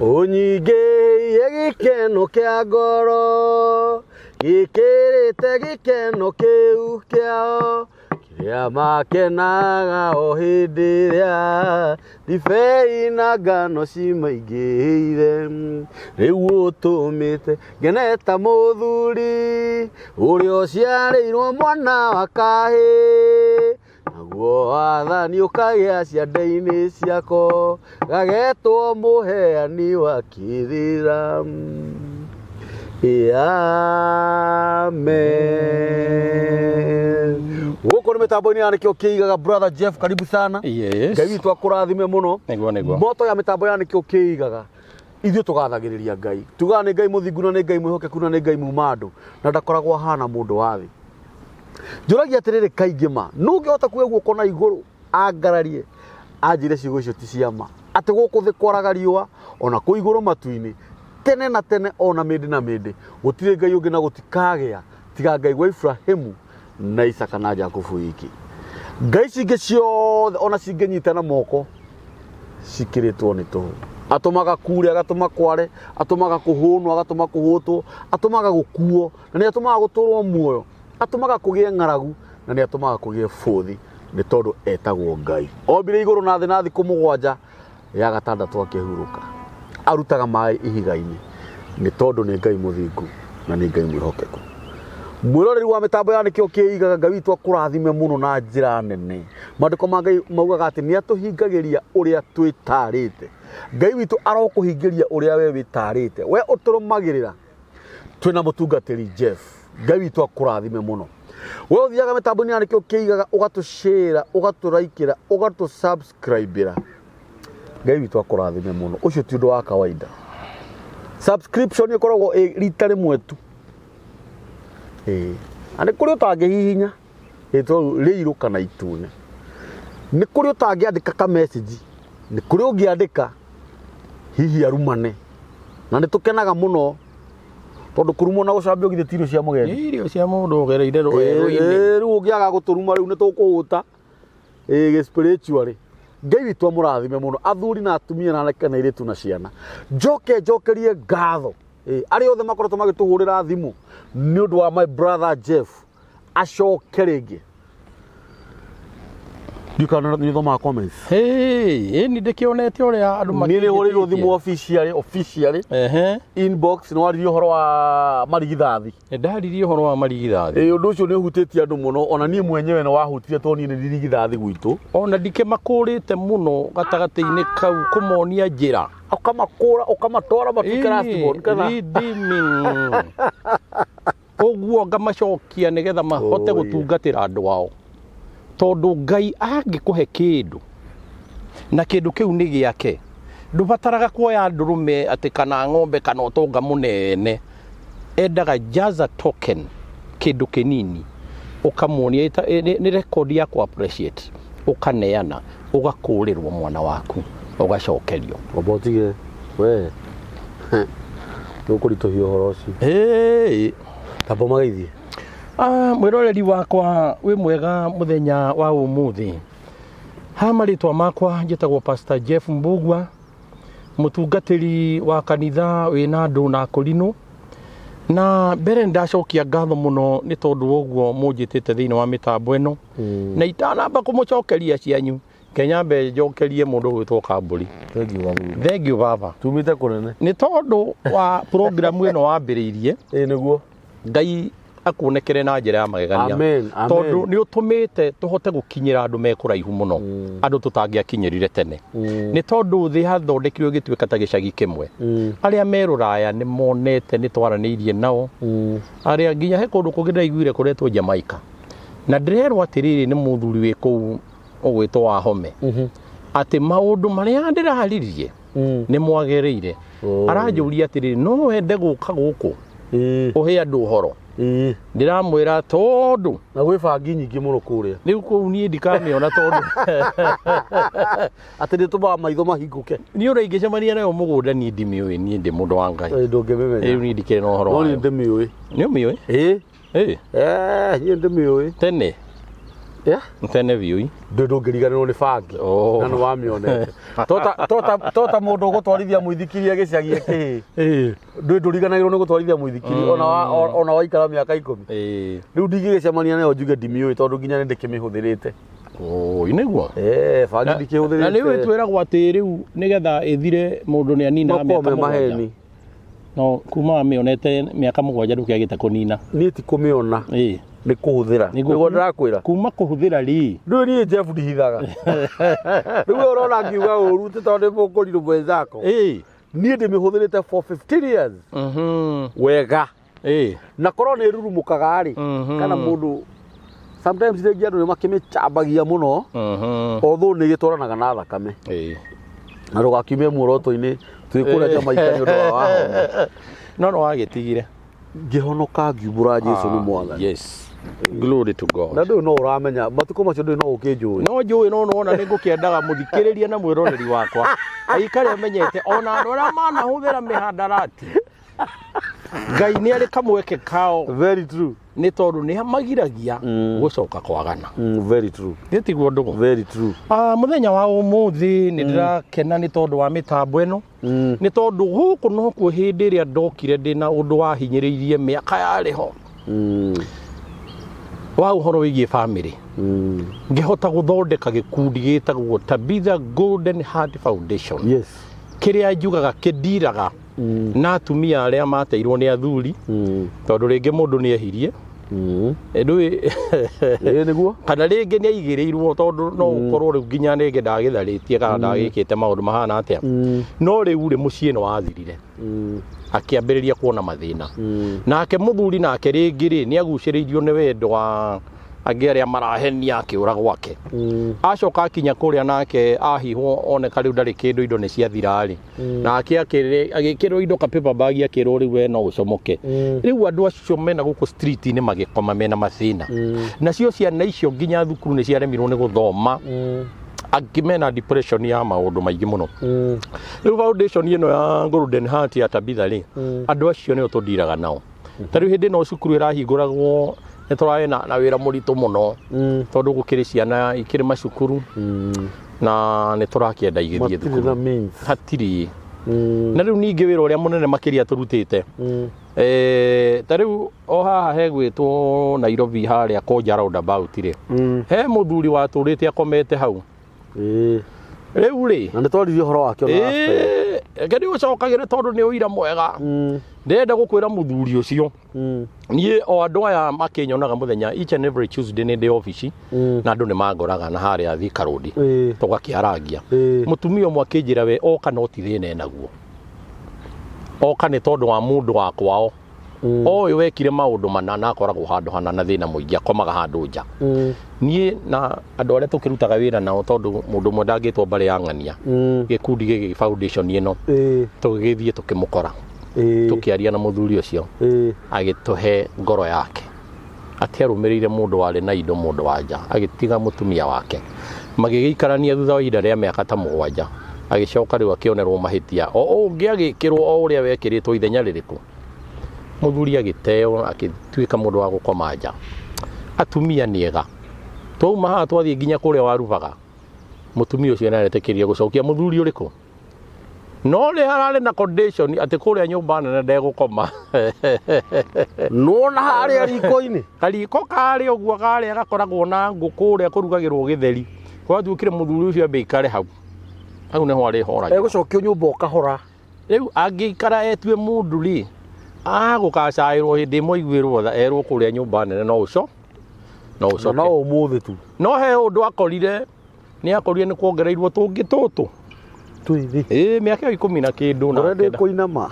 Onyige gikeno kia ngoro gikirite gikeno kiu kiao kiria makenaga o hindi iria ndibei na ngano cimaingĩire rĩu ũtũmĩte ngene ta mũthuri ũrĩa ũciarĩirwo mwana wa kahĩ naguo wathani ũkagĩa ciande-inĩ ciako gagetwo mũheani wa kĩrĩra. Amen. Gũkũ nĩ mĩtambo-inĩ ya nĩkĩo kĩigaga brother Jeff, karibu sana. Yes. Ngai witũ akũrathime mũno. Nĩguo. Moto ya mĩtambo ya nĩkĩo kĩigaga. Ithuĩ tũgathagĩrĩria Ngai. Tugaga nĩ Ngai mũthingu na nĩ Ngai mwĩhokeku na nĩ Ngai muma andũ. Na ndakoragwo ahana mũndũ wa thĩ. Njũragia atĩrĩrĩ kaingĩ ma, nũngĩhota kuoya guoko na igũrũ angararie anjĩre ciugo icio ti cia ma. Atĩ gũkũ thĩ kwaraga riũa ona kũ igũrũ matu-inĩ tene na tene ona mĩndĩ na mĩndĩ gũtirĩ Ngai ũngĩ na gũtikagĩa tiga Ngai wa Ibrahimu na Isaka na Jakubu wiki. Ngai cingĩ ciothe ona cingĩnyitana moko cikĩrĩtwo nĩ tũhũ. Atũmaga kure, agatũma kware, atũmaga kũhũnwo, agatũma kũhũtwo, atũmaga gũkuo na nĩ atũmaga gũtũrwo muoyo, atũmaga kũgĩe ng'aragu na nĩ atũmaga kũgĩe bũthi nĩ tondũ etagwo Ngai. Ombire igũrũ na thĩ na thikũ mũgwanja ya gatandatũ akĩhurũka. Arutaga maĩ ihiga-inĩ nĩ tondũ nĩ Ngai mũthingu na nĩ Ngai mwĩhokeku. Mwĩroreri wa mĩtambo ya nĩkĩo kĩigaga, Ngai witũ akũrathime mũno na njĩra nene. Maandĩko ma Ngai maugaga atĩ nĩ atũhingagĩria ũrĩa twĩtarĩte. Ngai witũ arokũhingĩria ũrĩa we wĩtarĩte, we ũtũrũmagĩrĩra. Twĩna mũtungatĩri Jeff. Ngai witũ akũrathime mũno. We ũthiaga mĩtambo-inĩ ya nĩkĩo kĩigaga ũgatũshare, ũgatũraikĩra, ũgatũsubscribĩra. Ngai witũ akũrathime mũno. Ũcio ti ũndũ wa kawaida. Subscription ĩkoragwo rita rĩmwe tu. Nĩ kũrĩ ũtangĩhihinya rĩirũ kana itune. Nĩ kũrĩ ũtangĩandĩka ka message. Nĩ kũrĩ ũngĩandĩka hihi arumane. Na nĩ tũkenaga mũno tondũ kũrumwo na gũcambio githĩ ti irio cia mũgeni. Irio cia mũndũ ũgereire rũĩ-inĩ. Rĩu ũngĩaga gũtũruma rĩu nĩ tũkũhũta spiritually. Ngai witũ amũrathime mũno, athuri na atumia na anake na airĩtu na ciana. Njokerie ngatho arĩa othe makoretwo magĩtũhũrĩra thimũ nĩ ũndũ wa my brother Jeff. Acoke rĩngĩ. Ndikana nĩ thoma comments. Ni ndĩkĩonete ũrĩa andũ makĩnyitĩte. Nĩ hũrĩirwo thimũ officially. Inbox nĩ waririe ũhoro wa marigithathi. Ndaririe ũhoro wa marigithathi. Ũndũ ũcio nĩ ũhutĩtie andũ mũno, ona niĩ mwenyewe nĩ wahutirie tondũ niĩ nĩ ndirigithathi gwitũ. Ona ndikĩmakũrĩte mũno gatagatĩ-inĩ kau kũmonia njĩra. Ũkamakũra ũkamatwara matuĩke rastborn kana. Ũguo ngamacokia nĩgetha mahote gũtungatĩra andũ ao. Tondũ Ngai angĩkũhe kĩndũ na kĩndũ kĩu nĩ gĩake, ndũbataraga kuoya ndũrũme atĩ kana ng'ombe kana ũtonga mũnene. Endaga just a token, kĩndũ kĩnini, ũkamuonia nĩ record ya ku appreciate, ũkaneana, ũgakũrĩrwo mwana waku, ũgacokerio. Obotige we nĩũkũritũhia ũhoro ũcio. Tamba mageithie. Mwĩroreri wakwa wĩ mwega mũthenya wa ũmũthĩ. Ha marĩtwa makwa njĩtagwo Pastor Jeff Mbugua, mũtungatĩri wa kanitha wĩna andũ na akũrinũ. Na mbere ndacokia ngatho mũno nĩ tondũ ũguo mũnjĩtĩte thĩinĩ wa mĩtambo ĩno. Na itanamba kũmũcokeria cianyu, Kenyambe njokerie mũndũ gwĩtwo Kambũri. Thengiũ baba. Tumĩte kũnene. Nĩ tondũ wa program ĩno wambĩrĩirie. Nĩguo. Ngai akuonekere na njĩra ya magegania. Tondũ nĩ ũtũmĩte tũhote gũkinyĩra andũ me kũraihu mũno, andũ tũtangĩakinyĩrire tene. Nĩ tondũ thĩ hathondekirwo gĩtuĩka ta gĩcagi kĩmwe. Arĩa me Rũraya nĩ monete nĩ twaranĩirie nao, arĩa nginya he kũndũ kũngĩ ndĩraiguire kũretwo Jamaica. Na ndĩrerwo atĩrĩrĩ nĩ mũthuri wĩ kũu ũgwĩtwo Wahome, atĩ maũndũ marĩa ndĩraririe nĩ mwagereire. Aranjũria atĩrĩrĩ no wende gũka gũkũ ũhe andũ ũhoro. Ndiramwĩra tondũ na gwĩ bangi nyingĩ mũno kũrĩa. Rĩu kũu niĩ ndikamĩona tondũ atĩ nĩtũmaga maitho mahingũke. Niĩ ũraingĩcemania nayo mũgũnda niĩ ndimĩũĩ, niĩ ndĩ mũndũ wa Ngai. Ndũngĩmĩmenya. Rĩu niĩ ndikĩrĩ na ũhoro wayo. No niĩ ndĩmĩũĩ. Nĩ ũmĩũĩ? Niĩ ndĩmĩũĩ. Tene tene biu ndungiriganirwo ni bangi na no wamionete tota mundu gutwarithia muithikiri agiciagi iki nduriganagirwo ni gutwarithia muithikiri ona waikara miaka 10 riu ndigigicemania nayo njuge ndimiui tondu nginya ni ndikimihũthĩrĩte iniguo bangi ndikihũthĩrĩte na niwe twiragwo ati riu nigetha ithire mundu ni anina miaka maheni no kuma mionete miaka 7 ndukiagite kunina ni ti kumiona ni kuhuthira niguo ndirakwira kuma kuhuthira ri ndu ni Jeff ndihithaga riu urona ngiuga uru ti tondu mukuriru mwenzako ni ndimihũthĩrĩte for 15 years wega na korwo ni rurumukaga ri kana mundu sometimes rĩngĩ andũ nĩmakĩmĩcambagia mũno although nĩ gĩtwaranaga na thakame na ndũgakiumie muoroto-inĩ twĩkũrĩa Jamaica nĩ ũndũ wa wahona no wagĩtigire ngĩhonoka ngiumbũra Jesũ nĩ mwathani yes glory to God na ndũĩ no ũramenya matukũ macio ndũĩ no ũkĩnjũĩ no njũĩ no wona nĩ ngũkĩendaga mũthikĩrĩria na mwĩroreri wakwa aikare amenyete ona andũ arĩa manahũthĩra mĩhandarati Ngai nĩ arĩ kamweke kao very true nĩ tondũ nĩ magiragia gũcoka kwagana very true nĩ tiguo ndũgũ very true mũthenya wa ũmũthĩ nĩ ndĩrakena nĩ tondũ wa mĩtambo ĩno nĩ tondũ gũkũ nokuo hĩndĩ ĩrĩa ndokire ndĩna ũndũ wahinyĩrĩirie mĩaka yarĩ ho wa ũhoro wĩgiĩ family ngĩhota gũthondeka gĩkundi gĩtagwo Tabitha Golden Heart Foundation yes kĩrĩa njugaga kĩndiraga na atumia arĩa mateirwo nĩ athuri tondũ rĩngĩ mũndũ nĩ ehirie ndũĩ nĩguo kana rĩngĩ nĩ aigĩrĩirwo tondũ no ũkorwo rĩu nginya rĩngĩ ndagĩtharĩtie kana ndagĩkĩte maũndũ mahana atĩa no rĩu rĩ mũciĩ nĩ wathirire akĩambĩrĩria kuona mathĩna nake mũthuri nake rĩngĩ rĩ nĩ agucĩrĩirio nĩ wendo wa angĩ arĩa marahenia akĩũra gwake acoka akinya kũrĩa nake ahihwo oneka rĩu ndarĩ kĩndũ indo nĩ ciathira rĩ nake agĩkĩrwo indo ka paper bag akĩrwo rĩu we no ũcomoke rĩu andũ acio mena gũkũ street-inĩ magĩkoma mena mathĩna nacio ciana icio nginya thukuru nĩ ciaremirwo nĩ gũthoma angĩ mena depression ya maũndũ maingĩ mũno rĩu foundation ĩno ya Golden Heart ya Tabitha rĩ andũ acio nĩo tũndiraga nao ta rĩu hĩndĩ ĩno cukuru ĩrahingũragwo nĩ tũrarĩ na wĩra mũritũ mũno tondũ gũkĩrĩ ciana ikĩrĩ macukuru na nĩ tũrakĩenda igĩthiĩ thukuru hatirĩ na rĩu ningĩ wĩra ũrĩa mũnene makĩria tũrutĩte ta rĩu o haha hegwĩtwo Nairobi harĩa Koja roundabout rĩ he mũthuri watũrĩte akomete hau rĩu rĩ na nĩ twaririe ũhoro wake ona nĩ ũcokagĩre tondũ nĩ ũira mwega ndenda gũkwĩra mũthuri ũcio niĩ o andũ aya makĩnyonaga mũthenya each and every Tuesday nĩ ndĩ ofici na andũ nĩ mangoraga na harĩa Thika Road tũgakĩarangia mũtumia ũmwe akĩnjĩra we oka no ti thĩna enaguo oka nĩ tondũ wa mũndũ wa kwao oĩ wekire maũndũ mana na akoragwo handũ hana na thĩna mũingĩ akomaga handũ nja niĩ na andũ arĩa tũkĩrutaga wĩra nao tondũ mũndũ ũmwe ndangĩtwo mbarĩ ya ng'ania gĩkundi gĩkĩ foundation ĩno tũgĩthiĩ tũkĩmũkora tukiaria na muthuri ucio agituhe ngoro yake ati arumĩrĩire mũndũ warĩ na indo mũndũ wanja agitiga mutumia wake magĩgĩikarania thutha wa ihinda rĩa mĩaka ta 7 agĩcoka rĩu akĩonerwo mahĩtia o ũngĩ agĩkĩrwo o ũrĩa wekĩrĩtwo ithenya rĩrĩkũ muthuri agĩteo agĩtuĩka mũndũ wa gũkoma nja atumia nĩega twauma haha twathiĩ nginya kũrĩa warubaga mutumia ũcio nĩaretĩkĩria gũcokia muthuri ũrĩkũ no rĩ hararĩ na condition atĩ kũrĩa nyũmba nene ndegũkoma no na harĩa riko-inĩ kariko karĩ ũguo karĩa gakoragwo na ngũkũ ũrĩa kũrugagĩrwo gĩtheri gwatuĩkire muthuri ũcio ambe ikare hau nĩho arĩ hora egũcokio nyũmba ũkahora rĩu angĩikara etue mũndũ rĩ agũkacaĩrwo hĩndĩ ĩmwe aiguĩrwo tha erwo kũrĩa nyũmba nene no ũcoke no ũmũthĩ tu no he ũndũ akorire nĩ akorire nĩ kuongereirwo tũngĩ tũtũ mĩaka 10 na kĩndũ na ũrenda kũinama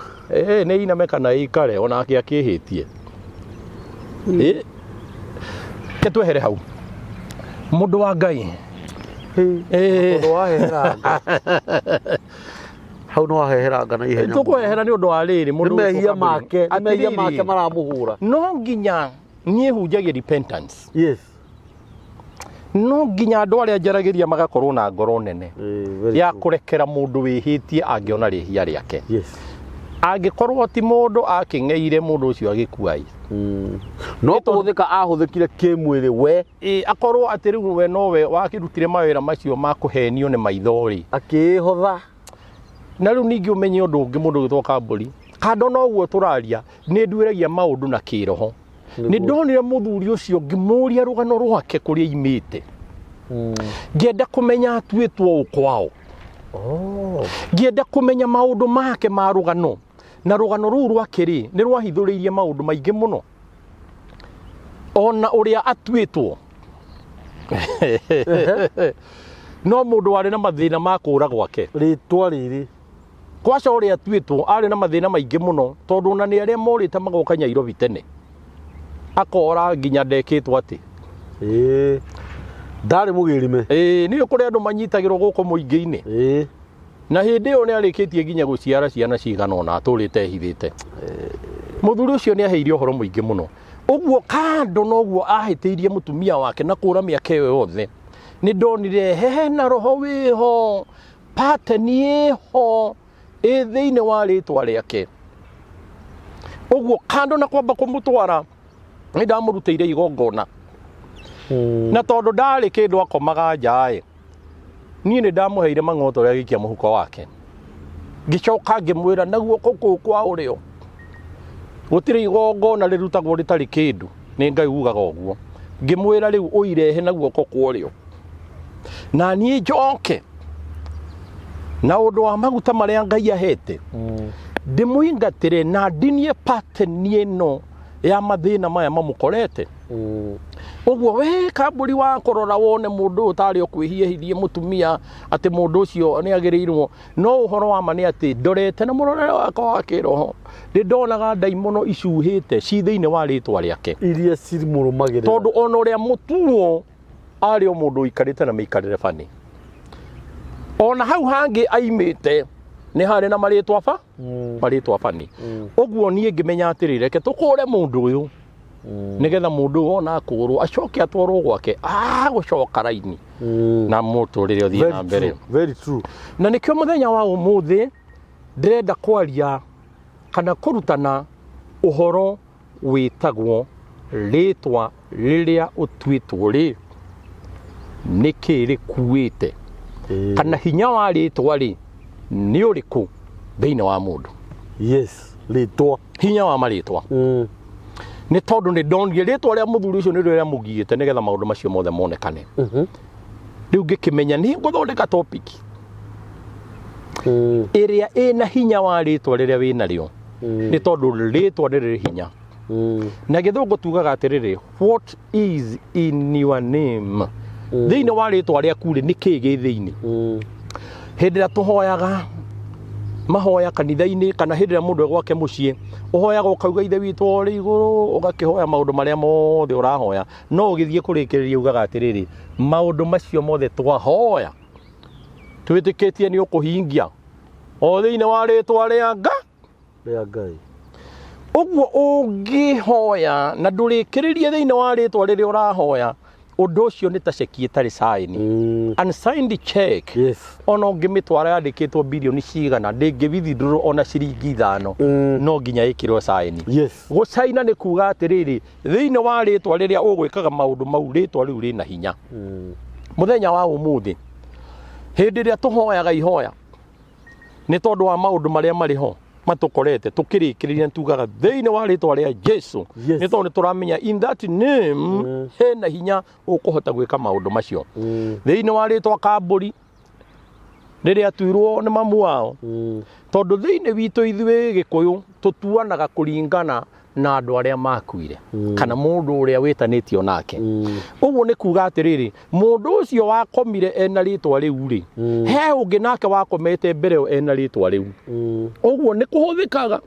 nĩ iname kana ikare onake akĩhĩtie ke twehere hau mũndũ wa Ngai mũndũ waheheranga hau no waheheranga na ihenya tũkwehera nĩ ũndũ wa rĩrĩ mũndũ mehia make maramũhũra no nginya niĩ hunjagia repentance yes no nginya andũ arĩa njaragĩria magakorwo na ngoro nene ya kũrekera mũndũ wĩhĩtie angĩona rĩhia rĩake Angĩkorwo ti mũndũ akĩng'eire mũndũ ũcio agĩkuai. No kũhũthĩka ahũthĩkire kĩmwĩrĩ we. Akorwo atĩ rĩu we nowe wakĩrutire mawĩra macio ma kũhenio nĩ maitho-rĩ. Akĩhotha. Na rĩu ningĩ ũmenye ũndũ ũngĩ mũndũ ũgĩtwo Kambũri. Kando na ũguo tũraria nĩ nduĩragia maũndũ na kĩroho. Nĩ ndonire mũthuri ũcio ngĩmũria rũgano rwake kũrĩa imĩte. Ngĩenda kũmenya atuĩtwo ũkwao. Ngĩenda kũmenya maũndũ make ma rũgano. Na rũgano rũu rwake-rĩ nĩ rwahithũrĩirie maũndũ maingĩ mũno. Ona ũrĩa atuĩtwo. No mũndũ warĩ na mathĩna ma kũũra gwake. Rĩtwa rĩrĩ. Kwaca ũrĩa atuĩtwo arĩ na mathĩna maingĩ mũno tondũ ona nĩ arĩa morĩte magoka Nyairobi tene. Akora nginya ndekĩtwo atĩ. Ndarĩ mũgĩrime. Nĩ kũrĩ andũ manyitagĩrwo gũkũ mũingĩ-inĩ. Na hĩndĩ ĩyo nĩ arĩkĩtie nginya gũciara ciana cigana ona atũrĩte ehithĩte. Mũthuri ũcio nĩ aheire ũhoro mũingĩ mũno. Ũguo kando na ũguo ahĩtĩirie mũtumia wake na kũra mĩaka ĩyo yothe. Nĩ ndonire hena roho wĩho, pateni ĩho, thĩinĩ wa rĩtwa rĩake. Ũguo kando na kwamba kũmũtwara nĩ ndamũrutĩire igongona. Na tondũ ndarĩ kĩndũ akomaga nja-ĩ, niĩ nĩ ndamũheire mang'oto ũrĩa agĩikia mũhuko wake. Ngĩcoka ngĩmwĩra na guoko kũu kwa ũrĩo gũtirĩ igongona rĩrutagwo rĩtarĩ kĩndũ, nĩ Ngai ugaga ũguo. Ngĩmwĩra rĩu ũirehe na guoko kwa ũrĩo na niĩ njoke na ũndũ wa maguta marĩa Ngai ahete ndĩmũingatĩre na ndinie pateni ĩno ya mathĩna maya mamũkorete. Ũguo we Kambũri wa kũrora wone mũndũ ũtarĩ ũkwĩhiehithie mũtumia atĩ mũndũ ũcio nĩ agĩrĩirwo, no ũhoro wa ma nĩ atĩ ndorete na mũrorere wakwa wa kĩroho nĩ ndonaga ndaimono icuhĩte ci thĩinĩ wa rĩtwa rĩake iria cirĩmũrũmagĩrĩra, tondũ ona ũrĩa mũtuo arĩ o mũndũ ũikarĩte na mĩikarĩre bani. Ona hau hangĩ aimĩte nĩ harĩ na marĩtwa bani. Ũguo niĩ ngĩmenya atĩrĩ reke tũkũre mũndũ ũyũ nĩgetha mũndũ ũyũ ona akũrwo acoke atwarwo gwake agũcoka raini na mũtũrĩre ũthiĩ na mbere. Very true. Na nĩkĩo mũthenya wa ũmũthĩ ndĩrenda kwaria kana kũrutana ũhoro wĩtagwo rĩtwa rĩrĩa ũtuĩtwo rĩ nĩkĩ rĩkuĩte, kana hinya wa rĩtwa rĩ nĩ ũrĩkũ thĩinĩ wa mũndũ. Yes, rĩtwa, hinya wa marĩtwa. Nĩ tondũ nĩ ndonire rĩtwa rĩa mũthuri ũcio nĩ rĩrĩa mũgiĩte nĩgetha maũndũ macio mothe monekane. Rĩu ngĩkĩmenya nĩ ngũthondeka topic ĩrĩa ĩna hinya wa rĩtwa rĩrĩa wĩnarĩo, nĩ tondũ rĩtwa nĩ rĩrĩ hinya. Na gĩthũngũ tugaga atĩrĩrĩ, what is in your name? Thĩinĩ wa rĩtwa rĩaku rĩ nĩkĩ gĩ thĩinĩ? Hĩndĩ ĩrĩa tũhoyaga mahoya kanitha-inĩ kana hĩndĩ ĩrĩa mũndũ gwake mũciĩ ũhoyaga ũkauga ithe witũ ũrĩ igũrũ, ũgakĩhoya maũndũ marĩa mothe ũrahoya, no ũgĩthiĩ kũrĩkĩrĩria ugaga atĩrĩrĩ maũndũ macio mothe twahoya twĩtĩkĩtie nĩ ũkũhingia o thĩinĩ wa rĩtwa rĩa Ngai. Ũguo ũngĩhoya na ndũrĩkĩrĩrie thĩinĩ wa rĩtwa rĩrĩa ũrahoya, ũndũ ũcio nĩ ta ceki ĩtarĩ saini, unsigned check. Ona ũngĩmĩtwara yandĩkĩtwo birioni cigana ndĩngĩ-withdraw ona ciringi 5, no nginya ĩkĩrwo saini. Gũcaina nĩ kuga atĩrĩrĩ thĩinĩ wa rĩtwa rĩrĩa ũgwĩkaga maũndũ mau rĩtwa rĩu rĩna hinya. Mũthenya wa ũmũthĩ hĩndĩ ĩrĩa tũhoyaga ihoya nĩ tondũ wa maũndũ marĩa marĩ ho matũkorete tũkĩrĩkĩrĩria tugaga thĩinĩ wa rĩtwa rĩa Jesu, nĩ tondũ tũramenya in that name hena hinya ũkũhota gwĩka maũndũ macio. Thĩinĩ wa rĩtwa Kambũri rĩrĩa tuirwo nĩ mamu wao, tondũ thĩinĩ witũ ithuĩ Gĩkũyũ tũtuanaga kũringana na andũ arĩa makuire kana mũndũ ũrĩa wĩtanĩtio nake. Ũguo nĩ kuga atĩrĩrĩ mũndũ ũcio wakomire ena rĩtwa rĩu rĩ, he ũngĩ nake wakomete mbere ĩyo ena rĩtwa rĩu. Ũguo nĩ kũhũthĩkaga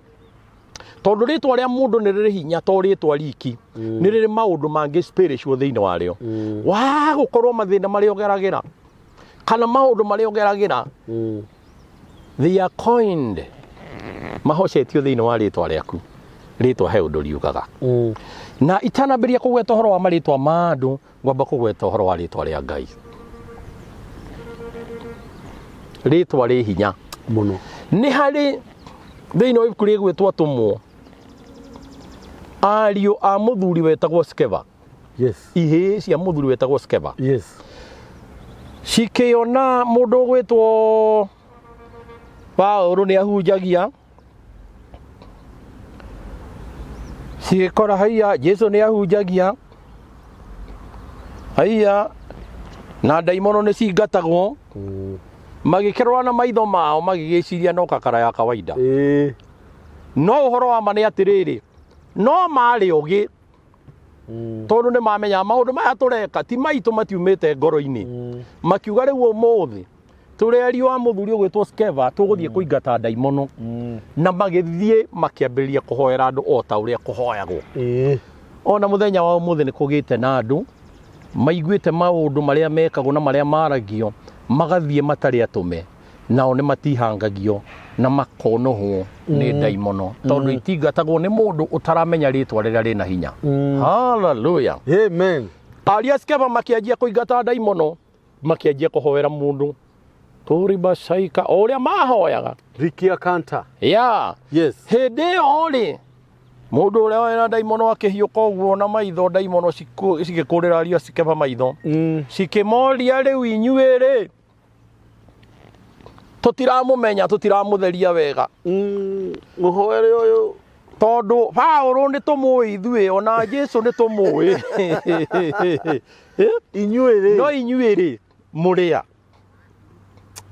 tondũ rĩtwa rĩa mũndũ nĩ rĩrĩ hinya to rĩtwa riki, nĩ rĩrĩ maũndũ mangĩ spiritual thĩinĩ warĩo. Wa gũkorwo mathĩna marĩa ũgeragĩra kana maũndũ marĩa ũgeragĩra they are coined, mahocetio thĩinĩ wa rĩtwa rĩaku. Rĩtwa he ũndũ riugaga. Na itanambĩria kũgweta ũhoro wa marĩtwa ma andũ, ngwamba kũgweta ũhoro wa rĩtwa rĩa Ngai. Rĩtwa rĩ hinya mũno. Nĩ harĩ thĩinĩ wa ibuku rĩgwĩtwo Atũmwo, ariũ a mũthuri wetagwo Skeva, ihĩĩ cia mũthuri wetagwo Skeva, cikĩona mũndũ ũgwĩtwo Paũlũ nĩ ahunjagia, cigĩkora haiya Jesũ nĩ ahunjagia, haiya na ndaimono nĩ cingatagwo, magĩkĩrora na maitho mao magĩgĩciria no kakara ya kawaida. No ũhoro wa ma nĩ atĩrĩrĩ, no marĩ ũgĩ, tondũ nĩ mamenya maũndũ maya tũreka ti maitũ matiumĩte ngoro-inĩ, makiuga rĩu ũmũthĩ tũrĩ ariũ a mũthuri ũgwĩtwo Skeva tũgũthiĩ kũingata ndaimono, na magĩthiĩ makĩambĩrĩria kũhoera andũ o ta ũrĩa kũhoyagwo. Ona mũthenya wa ũmũthĩ nĩ kũgĩte na andũ maiguĩte maũndũ marĩa mekagwo na marĩa maragio, magathiĩ matarĩ atũme, nao nĩ matihangagio na makonohwo nĩ ndaimono, tondũ itingatagwo nĩ mũndũ ũtaramenya rĩtwa rĩrĩa rĩna hinya. Hallelujah, amen. Ariũ a Skeva makĩanjia kũingata ndaimono, makĩanjia kũhoera mũndũ Turiba Shaika o ũrĩa mahoyaga Rikia Kanta. Hĩndĩ ĩyo rĩ, mũndũ ũrĩa wena ndaimono akĩhiũka ũguo na maitho, ndaimono cigĩkũrĩra ariũ a Skeva maitho, cikĩmoria rĩu inyuĩ rĩ, tũtiramũmenya, tũtiramũtheria wega, mũhoere ũyũ, tondũ Paũlũ nĩ tũmũĩ ithuĩ, ona Jesũ nĩ tũmũĩ, inyuĩ rĩ, no inyuĩ rĩ mũrĩa.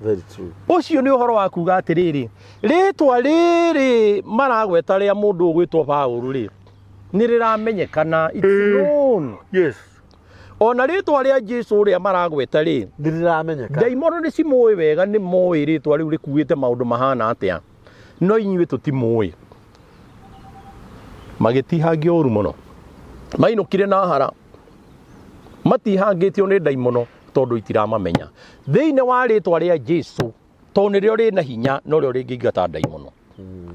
Very true. Ũcio nĩ ũhoro wa kuga atĩrĩrĩ, rĩtwa rĩrĩ maragweta rĩa mũndũ ũgwĩtwo Paũlũ rĩ, nĩ rĩramenyekana, it's known. Ona rĩtwa rĩa Jesũ ũrĩa maragweta rĩ, nĩ rĩramenyeka. Ndaimono nĩ cimũĩ wega, nĩ moĩ rĩtwa rĩu rĩkuĩte maũndũ mahana atĩa, no inyuĩ tũtimũĩ. Magĩtihangio ũru mũno, mainũkire na hara, matihangĩtio nĩ ndaimono tondũ itiramamenya. Thĩinĩ wa rĩtwa rĩa Jesũ, tondũ nĩrĩo rĩna hinya, no rĩo rĩngĩingata ndaimono,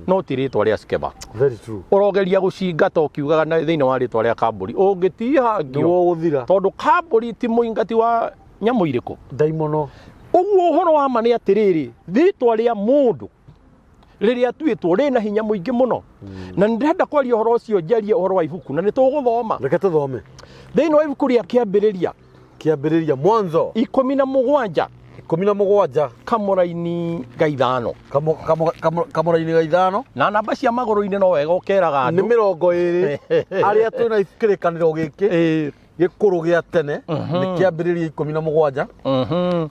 no ti rĩtwa rĩa Skeva. Very true. Ũrogeria gũcingata ũkiugaga thĩinĩ wa rĩtwa rĩa Kambũri, ũngĩtihangio, tondũ Kambũri ti mũingati wa nyamũ irĩkũ? Ndaimono. Ũguo ũhoro wa ma nĩ atĩrĩrĩ, rĩtwa rĩa mũndũ rĩrĩa tuĩtwo rĩna hinya mũingĩ mũno, na nĩndĩrenda kwaria ũhoro ũcio, njarie ũhoro wa ibuku, na nĩ tũgũthoma. Reke tũthome thĩinĩ wa ibuku rĩa Kĩambĩrĩria Mwanzo 17 kamũra-inĩ ga ithano, kamũra-inĩ ga ithano, na namba cia magũrũ-inĩ no wega ũkeraga andũ nĩ 20 arĩa twĩna kĩrĩkanĩro gĩkĩ gĩkũrũ gĩa tene, nĩ Kĩambĩrĩria 17,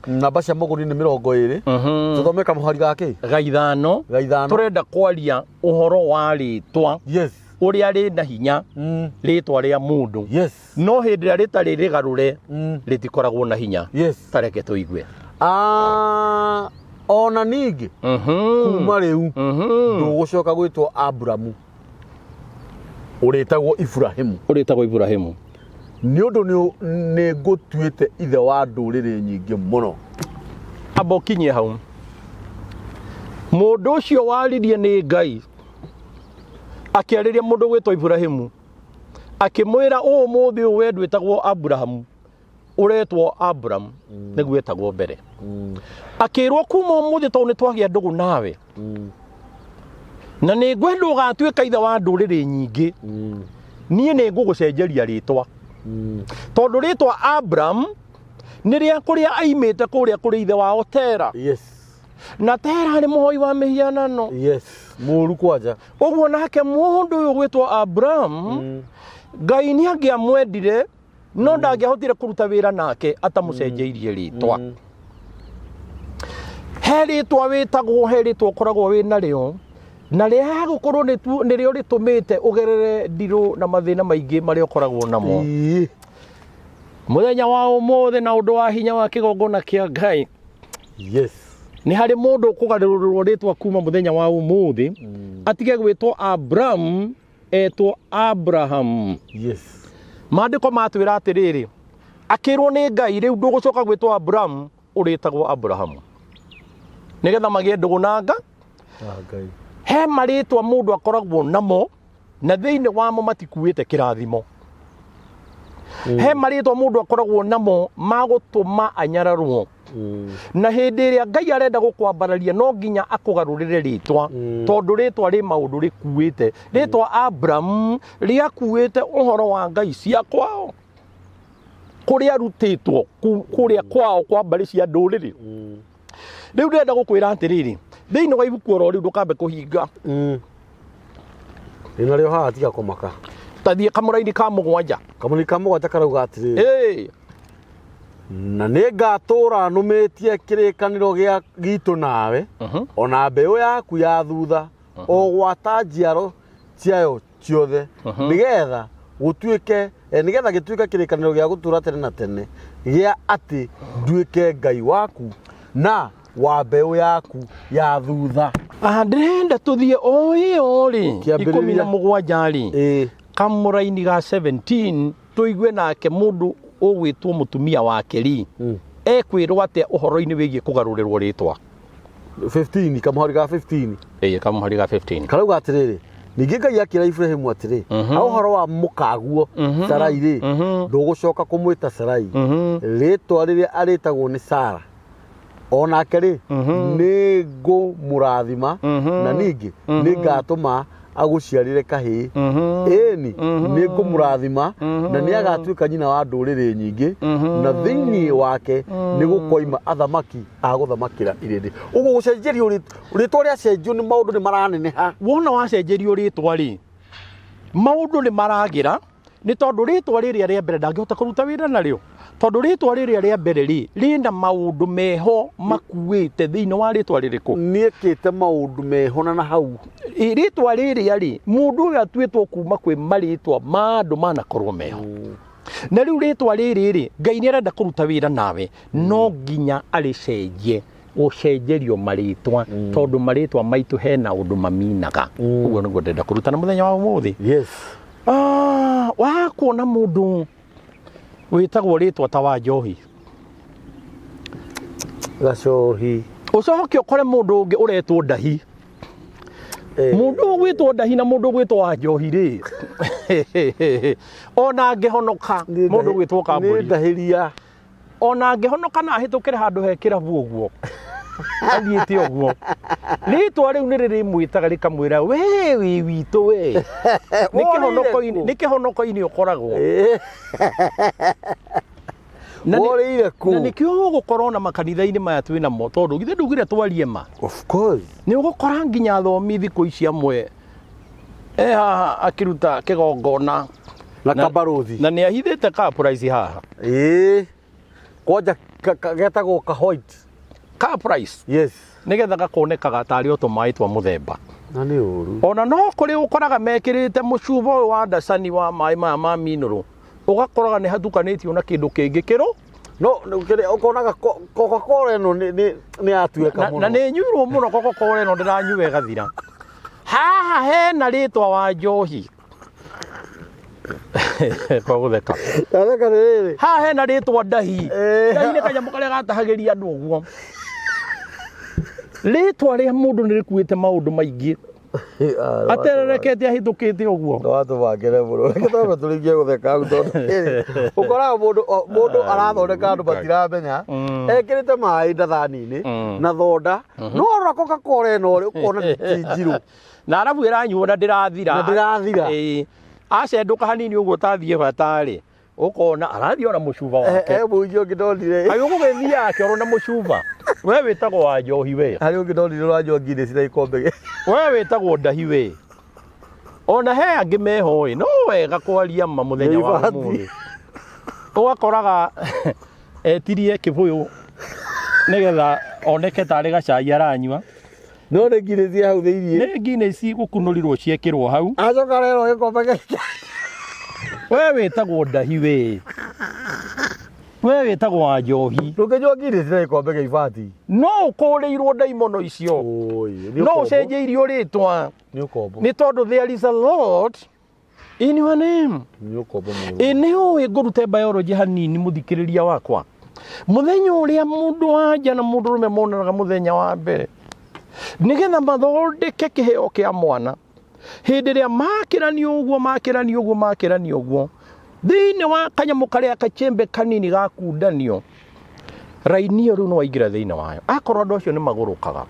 namba cia magũrũ-inĩ nĩ 20. Tũthome kamũhari gake ga ithano, tũrenda kwaria ũhoro wa rĩtwa ũrĩa rĩna hinya, rĩtwa rĩa mũndũ, no hĩndĩ ĩrĩa rĩtarĩ rĩgarũre rĩtikoragwo na hinya. Tareke tũigue. Ona ningĩ kuma rĩu ndũgũcoka gwĩtwo Aburamu, ũrĩtagwo Ibrahimu, nĩ ũndũ nĩ ngũtuĩte ithe wa ndũrĩrĩ nyingĩ mũno. Amba ũkinyie hau, mũndũ ũcio waririe nĩ Ngai akĩarĩria mũndũ gwĩtwo Ibrahimu, akĩmwĩra ũmũthĩ ũyũ we ndwĩtagwo Aburahamu, ũretwo Abram, nĩguo wetagwo mbere. Akĩrwo kuma ũmũthĩ tondũ nĩ twagĩa ndũgũ nawe, na nĩ ngwenda ũgatuĩka ithe wa ndũrĩrĩ nyingĩ, niĩ nĩ ngũgũcenjeria rĩtwa, tondũ rĩtwa Abram nĩ rĩa kũrĩa aimĩte kũrĩa kũrĩ ithe wao Tera, na Tera nĩ mũhoi wa mĩhianano, mũru kwanja. Ũguo nake mũndũ ũyũ gwĩtwo Abram, Ngai nĩ angĩamwendire, no ndangĩahotire kũruta wĩra nake atamũcenjeirie rĩtwa. He rĩtwa wĩtagwo, he rĩtwa ũkoragwo wĩna rĩo, na rĩa gũkorwo nĩrĩo rĩtũmĩte ũgerere ndirũ na mathĩna maingĩ marĩa ũkoragwo namo. Mũthenya wa ũmũthĩ na ũndũ wa hinya wa kĩgongona kĩa Ngai, nĩ harĩ mũndũ ũkũgarũrĩrwo rĩtwa kuma mũthenya wa ũmũthĩ, atige gwĩtwo Abram, etwo Abraham. Maandĩko matwĩra atĩrĩrĩ, akĩrwo nĩ Ngai rĩu ndũgũcoka gwĩtwo Abram, ũrĩtagwo Abrahamu, nĩgetha magĩe ndũgũ na Ngai. He marĩtwa mũndũ akoragwo namo, na thĩinĩ wamo matikuĩte kĩrathimo. he maritwa mundu akoragwo namo magutuma anyararwo na hindi ria Ngai arenda gukwambararia no nginya akugarurire ritwa tondu ritwa ri maundu rikuite ritwa Abraham riakuite uhoro wa Ngai cia kwao kuria rutitwo kuria kwao kwa mbari cia nduriri riu ndenda gukwira atiriri thiini wa ibuku oro riu ndukambe kuhinga ina rio haha tiga kumaka tathie kamuraini ka mugwanja karauga atiriri na ningatura numitie kirikaniro gitu nawe ona mbeu yaku ya thutha o gwata njiaro ciayo ciothe nigetha gutuike nigetha gituike kirikaniro gia gutura tene na tene gia ati nduike Ngai waku na wa mbeu yaku ya thutha. Ndĩrenda tũthiĩ o ĩyo rĩ 17 rĩ kamũraini ga 17 tũigue nake mũndũ ũgwĩtwo mũtumia wake rĩ ekwĩrwo atĩa ũhoro-inĩ wĩgiĩ kũgarũrĩrwo rĩtwa 15 kamũhari ga 15 kamũhari ga 15 karauga atĩrĩrĩ ningĩ Ngai akĩra Ibrahimu atĩrĩ ũhoro wa mũkaguo Sarai rĩ ndũgũcoka kũmwĩta Sarai rĩtwa rĩrĩa arĩtagwo nĩ Sara onake rĩ nĩ ngũmũrathima na ningĩ nĩ ngatũma aguciarire kahĩĩ ĩni nĩ ngũmũrathima na nĩ agatuĩka nyina wa ndũrĩrĩ nyingĩ na thĩinĩ wake nĩ gũkoima athamaki a gũthamakĩra irĩndĩ. Ũguo gũcenjerio rĩtwa rĩacenjio nĩ maũndũ nĩ maraneneha. Wona wacenjerio rĩtwa rĩ maũndũ nĩ maragĩra nĩ tondũ rĩtwa rĩrĩa rĩa mbere ndangĩhota kũruta wĩra narĩo tondu ritwa riria ria mbere ri rina maundu meho makuite thiini wa ritwa ririko niekite maundu meho na hau ritwa riria ri mundu uyu atuitwo kuma kwi maritwa mandu manakorwo meho na riu ritwa riri ri Ngai ni arenda kuruta wira nawe no nginya aricenjie ucenjerio maritwa tondu maritwa maitu hena undu maminaga uguo niguo ndenda kuruta na muthenya wa umuthi. Yes wa kuona mundu witagwo ritwa ta wa njohi gacohi ucoke ukore mundu ungi uretwo ndahi mundu gwitwo ndahi na mundu gwitwo wa njohi ri ona ngihonoka mundu gwitwo kamburi ndahiria ona ngihonoka na hitukire handu he kirabu uguo athiite uguo ritwa riu ni riri mwitaga rikamwira we wi witu we nikihonoko-ini ukoragwo na nikio gukorwo na makanitha-ini maya twina mo tondu githe ndugire twarie ma of course ni ugukora nginya athomi thiku ici amwe haha akiruta kigongona na kabaruthi na ni ahithite ka price haha kwanja getagwo ka white ka price yes nigetha gakonekaga tari o tumai twa muthemba na ni uru ona no kuri ukoraga mekirite mucuba wa ndacani wa mai ma minuru ugakoraga ni hatukanitio na kindu kingi kiro no ukonaga Coca-Cola eno ni atueka muno na ni nyuirwo muno Coca-Cola eno ndiranyue gathira haha hena ritwa wa njohi kwa gutheka riri haha hena ritwa ndahi ndahi ni kanyamu karia gatahagiria andu uguo ritwa ria mundu ni rikuite maundu maingi atererekete ahithukite uguo watu wangere muno reketwa turingie gutheka tondu ukoraga mundu arathondeka andu batiramenya ekirite mai ndathani-ini na thonda no ora Coca-Cola eno ukona tinjiru na arabu iranyuo na ndirathira acenduka hanini uguo tathie batari ukona arathio na mucuba wake muingi ungi ndonire ayo gugethia akero na mucuba we witagwo wa njohi we hari ungi ndonire wa njohi ni cira ikombe we witagwo ndahi we ona he angi meho no wega kwaria ma muthenya wa umuthi ugakoraga etirie kibuyu nigetha oneke tari gacai aranyua no nĩ Guinness hau thĩinĩ nĩ Guinness gũkunurirwo ciekĩrwo hau acoka rero gĩkombe gĩkĩ we wĩtagwo ndahi we wĩtagwo wa njohi ndũngĩnyua Guinness na gĩkombe gĩa ibati no ũkũrĩirwo ndaimono icio no ũcenjeirio rĩtwa nĩ tondũ there is a lot in your name nĩ ũĩ ngũrute biology hanini mũthikĩrĩria wakwa mũthenya ũrĩa mũndũ wanja na mũndũ rũme monanaga mũthenya wa mbere nigetha mathondeke kiheo kia mwana hindi ria makirani uguo thiini wa kanyamu karia kachembe kanini gakundanio raini iyo riu no waingira thiini wayo akorwo andu acio ni magurukaga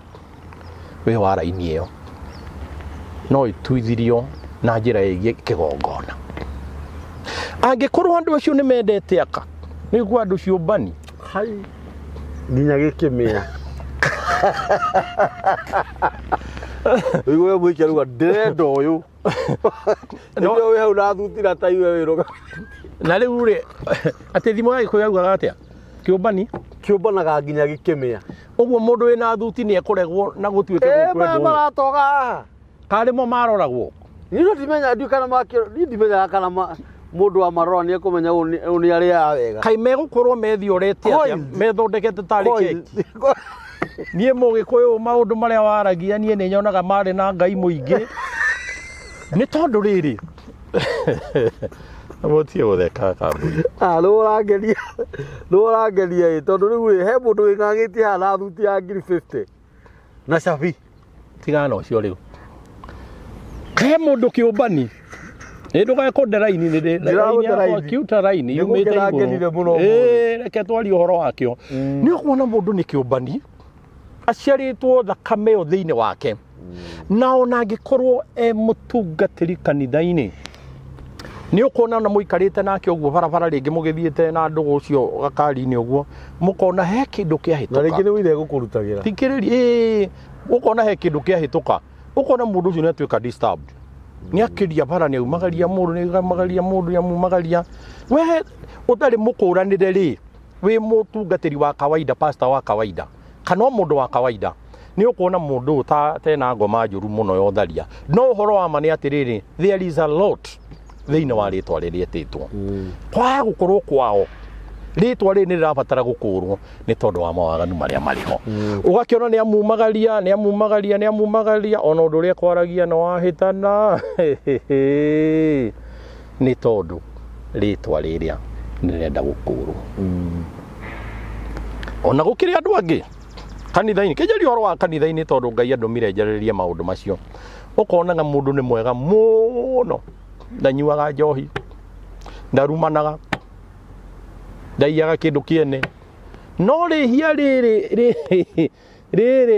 we wa raini iyo no ituithirio na njira igie kigongona angikorwo andu acio ni mendete aka niguo andu ciumbani hai nginya gikimia Wewe mwiki aruga ndenda uyu no we hau na thutira ta iwe wiruga na riu ri ati thimo yako yauga atia kiumbanaga nginya gikimia uguo mundu wina thuti ni ekuregwo na gutuike gukwendo maratoga karimo maroragwo ni no timenya ndu kana makio ni ndimenya kana mundu wa marora ni ekumenya uni aria wega kai megukorwo methiorete atia methondekete tari keki nie mugikuyu maundu maria waragia nie ni nyonaga mari na ngai muingi ni tondu riri amotie gutheka kambuni Rũrangeria tondu riu he mundu wingagitie hana thuti ya 50 na cabi tigana ucio riu he mundu kiumbani ndugakonde raini ni raini kiuta raini yumite iguru reke twari uhoro wakio ni ukuona mundu ni kiumbani aciaritwo thakame yo thiini wake na ona angikorwo mutungatiri kanitha-ini ni ukona na muikarite nake uguo barabara ringi mugithiete na ndugu ucio gakari-ini uguo mukona he kindu kiahituka na ringi ni wire gukurutagira tikiriri ukona he kindu kiahituka ukona mundu ucio ni atuika disturbed ni akiria bara ni umagaria mundu ni magaria mundu ya mumagaria we utari mukuranire ri we mutungatiri wa kawaida pastor wa kawaida kana mundu wa kawaida ni ukuona mundu ta tena ngoma njuru muno yotharia no uhoro wa mani atiriri there is a lot thiini wa ritwa ririetitwo kwa gukorwo kwao ritwa ri ni rirabatara gukurwo ni tondu wa mawaganu maria mariho ugakiona ni amumagaria ona undu uria kwaragia no wahitana ni tondu ritwa riria ni renda gukurwo ona gukiri andu angi kanitha-ini kejeri horo wa kanitha-ini tondu ngai andumire njaririe maundu macio ukonaga mundu ni mwega muno ndanyuaga njohi ndarumanaga ndaiyaga kindu kiene no rihia riri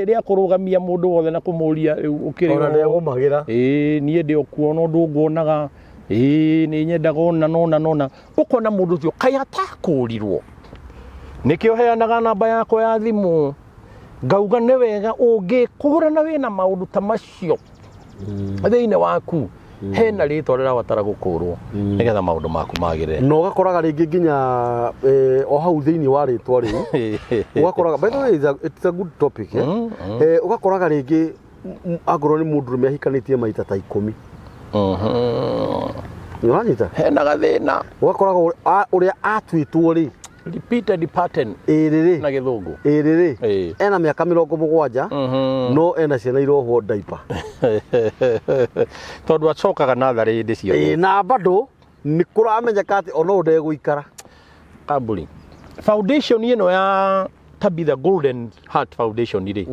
ria kurugamia mundu wothe na kumuria ukiri ona ndegumagira nie ndi okuona undu nguonaga ni nyendaga ona ukona mundu ucio kai atakurirwo nikio heanaga namba yako ya thimu ngauga ni wega ungikũrana wina maundu ta macio thiini waku hena ritwa rirabatara gukurwo nigetha maundu maku magire no gakoraga ringi nginya o hau thiini wa ritwa riu ugakoraga by the way it's a good topic ugakoraga ringi agoro ni mundu mehikanitie maita ta 10 uranyita hena gathina ugakoraga uria atwitwo ri repeated pattern na githungu ena miaka 70 no ena ciana irohwo diaper tondu acokaga nathari ndi cio na bado ni kuramenyeka ati ono nde guikara kamburi foundation ino ya Tabitha Golden Heart Foundation ri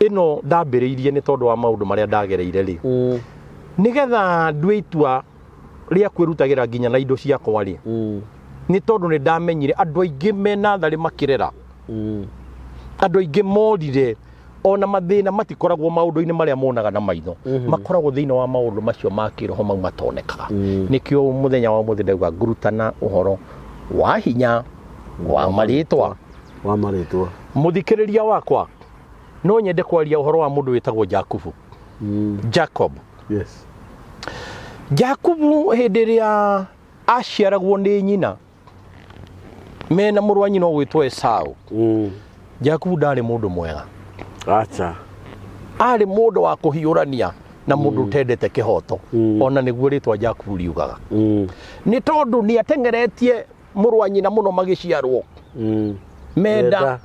ino ndambiriirie ni tondu wa maundu maria ndagereire ri nigetha ndue itua ria kwirutagira nginya na indo ciakwa ri ni tondu ni ndamenyire andu aingi mena thari makirera andu aingi morire ona mathina matikoragwo maundu-ini maria monaga na maitho makoragwo thiini wa maundu macio makiroho mau matonekaga nikio muthenya wa muthi ndauga ngurutana uhoro wa hinya wa maritwa muthikiriria wakwa no nyende kwaria uhoro wa mundu witagwo Jacob yes Jacob hindi ria aciaragwo ni nyina mena mũrũ wa nyina gwĩtwo Esau Jacob ndarĩ mũndũ mwega acha arĩ mũndũ wa kũhiũrania na mũndũ ũtendete kĩhoto ona nĩguo rĩtwa Jacob riugaga nĩ tondũ nĩ atengeretie mũrũ wa nyina mũno magĩciarwo menda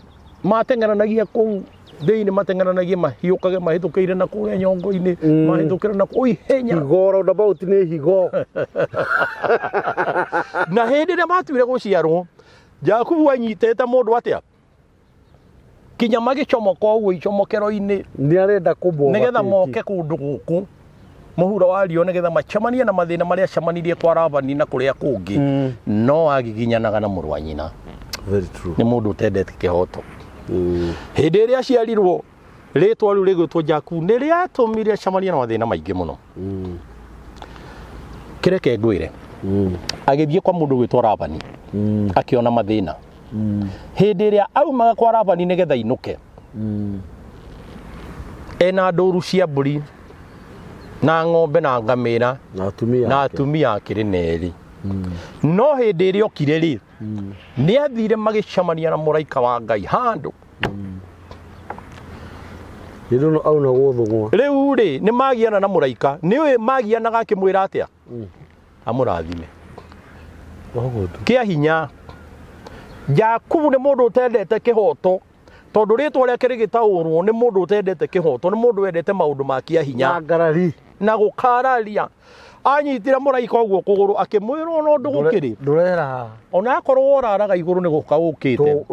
matengeranagia kũu thĩinĩ matengeranagia mahiũkage mahĩtũkĩire na kũrĩa nyongo-inĩ mahĩtũkĩre na kũu ihenya higo roundabout nĩ higo na hĩndĩ ĩrĩa matuire gũciarwo Jacob anyitete mundu atia kinya magicomoka uguo icomokero-ini ni arenda kumbwa nigetha moke kundu guku muhuro wa rio nigetha macemania na mathina maria acemanirie kwa Ravani na kuria kungi no agiginyanaga na mũrũ wa nyina. Very true. Ni mũndũ ũtendete kĩhoto. Hĩndĩ ĩrĩa aciarirwo rĩtwa rĩu rĩgwĩtwo Jaku nĩ rĩatũmire acemanie na mathĩna maingĩ mũno. Kĩreke ngwĩre agĩthiĩ kwa mũndũ gwĩtwo Ravani akĩona mathĩna. Hĩndĩ ĩrĩa aumaga kwa Ravani nĩgetha ainũke ena ndũru cia mbũri na ng'ombe na ngamĩra na atumia akĩrĩ nerĩ. No hĩndĩ ĩrĩa okire rĩ nĩ athire magĩcemania na mũraika wa Ngai handũ. Rĩu rĩ nĩ magiana na mũraika nĩ ũĩ magianaga akĩmwĩra atĩa amũrathime kĩa hinya. Jakubu nĩ mũndũ ũtendete kĩhoto tondũ rĩtwa rĩake rĩgĩtaũrwo nĩ mũndũ ũtendete kĩhoto, nĩ mũndũ wendete maũndũ ma kĩa hinya na gũkararia. Anyitire mũraika ũguo kũgũrũ akĩmwĩra ona ũndũ gũkĩrĩ ndũrera ona akorwo ũraraga igũrũ nĩ gũka ũkĩte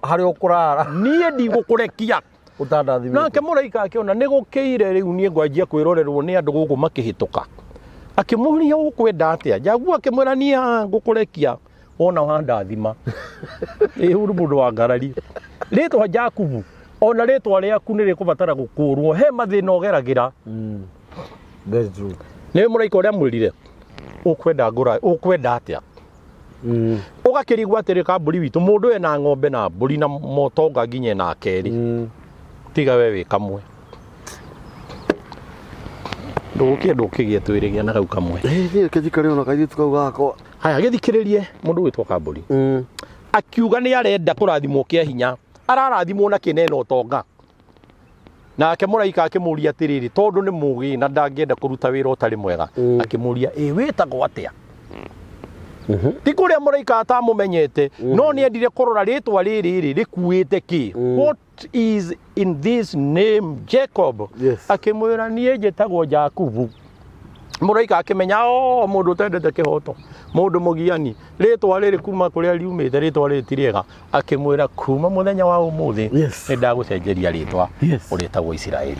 harĩa ũkũrara niĩ ndigũkũrekia. Nake mũraika akĩona nĩ gũkĩire rĩu niĩ ngwanjia kwĩrorerwo nĩ andũ gũkũ makĩhĩtũka. Akĩmũria ũkwenda atĩa? Jaguo akĩmwĩra niĩ ngũkũrekia ona wandathima. Rĩu nĩ mũndũ wa ngarari. Rĩtwa Jakubu ona rĩtwa rĩaku nĩ rĩkũbatara gũkũrwo he mathĩna ũgeragĩra. Very true. Nĩ mũraika ũrĩa mwĩrire ũkwenda atĩa? Ũgakĩrigwo atĩrĩ kambũri witũ mũndũ ena ng'ombe na mbũri na motonga nginya na kerĩ tiga we wĩ kamwe. Ndũgũkĩenda ũkĩgĩe twĩrĩgĩa na kau kamwe. Kĩthikare ona kairĩtu kau gakwa. Haya gĩthikĩrĩrie mũndũ gwĩtwo Kambũri akiuga nĩ arenda kũrathimwo kĩa hinya, ararathimwo na kĩnene ũtonga. Nake mũraika akĩmũria atĩrĩrĩ tondũ nĩ mũgĩ na ndangĩenda kũruta wĩra ũtarĩ mwega akĩmũria wĩtagwo atĩa? Ti kũrĩa mũraika atamũmenyete no nĩ endire kũrora rĩtwa rĩrĩ rĩkuĩte kĩ. What is in this name Jacob? Akĩmwĩra niĩ njĩtagwo Jakubu. Mũraika akĩmenya mũndũ ũtendete kĩhoto, mũndũ mũgiani, rĩtwa rĩrĩ kuma kũrĩa riumĩte rĩtwa rĩrĩ ti rĩega. Akĩmwĩra kuma mũthenya wa ũmũthĩ nĩ ndagũcenjeria rĩtwa ũrĩtagwo Isiraeli.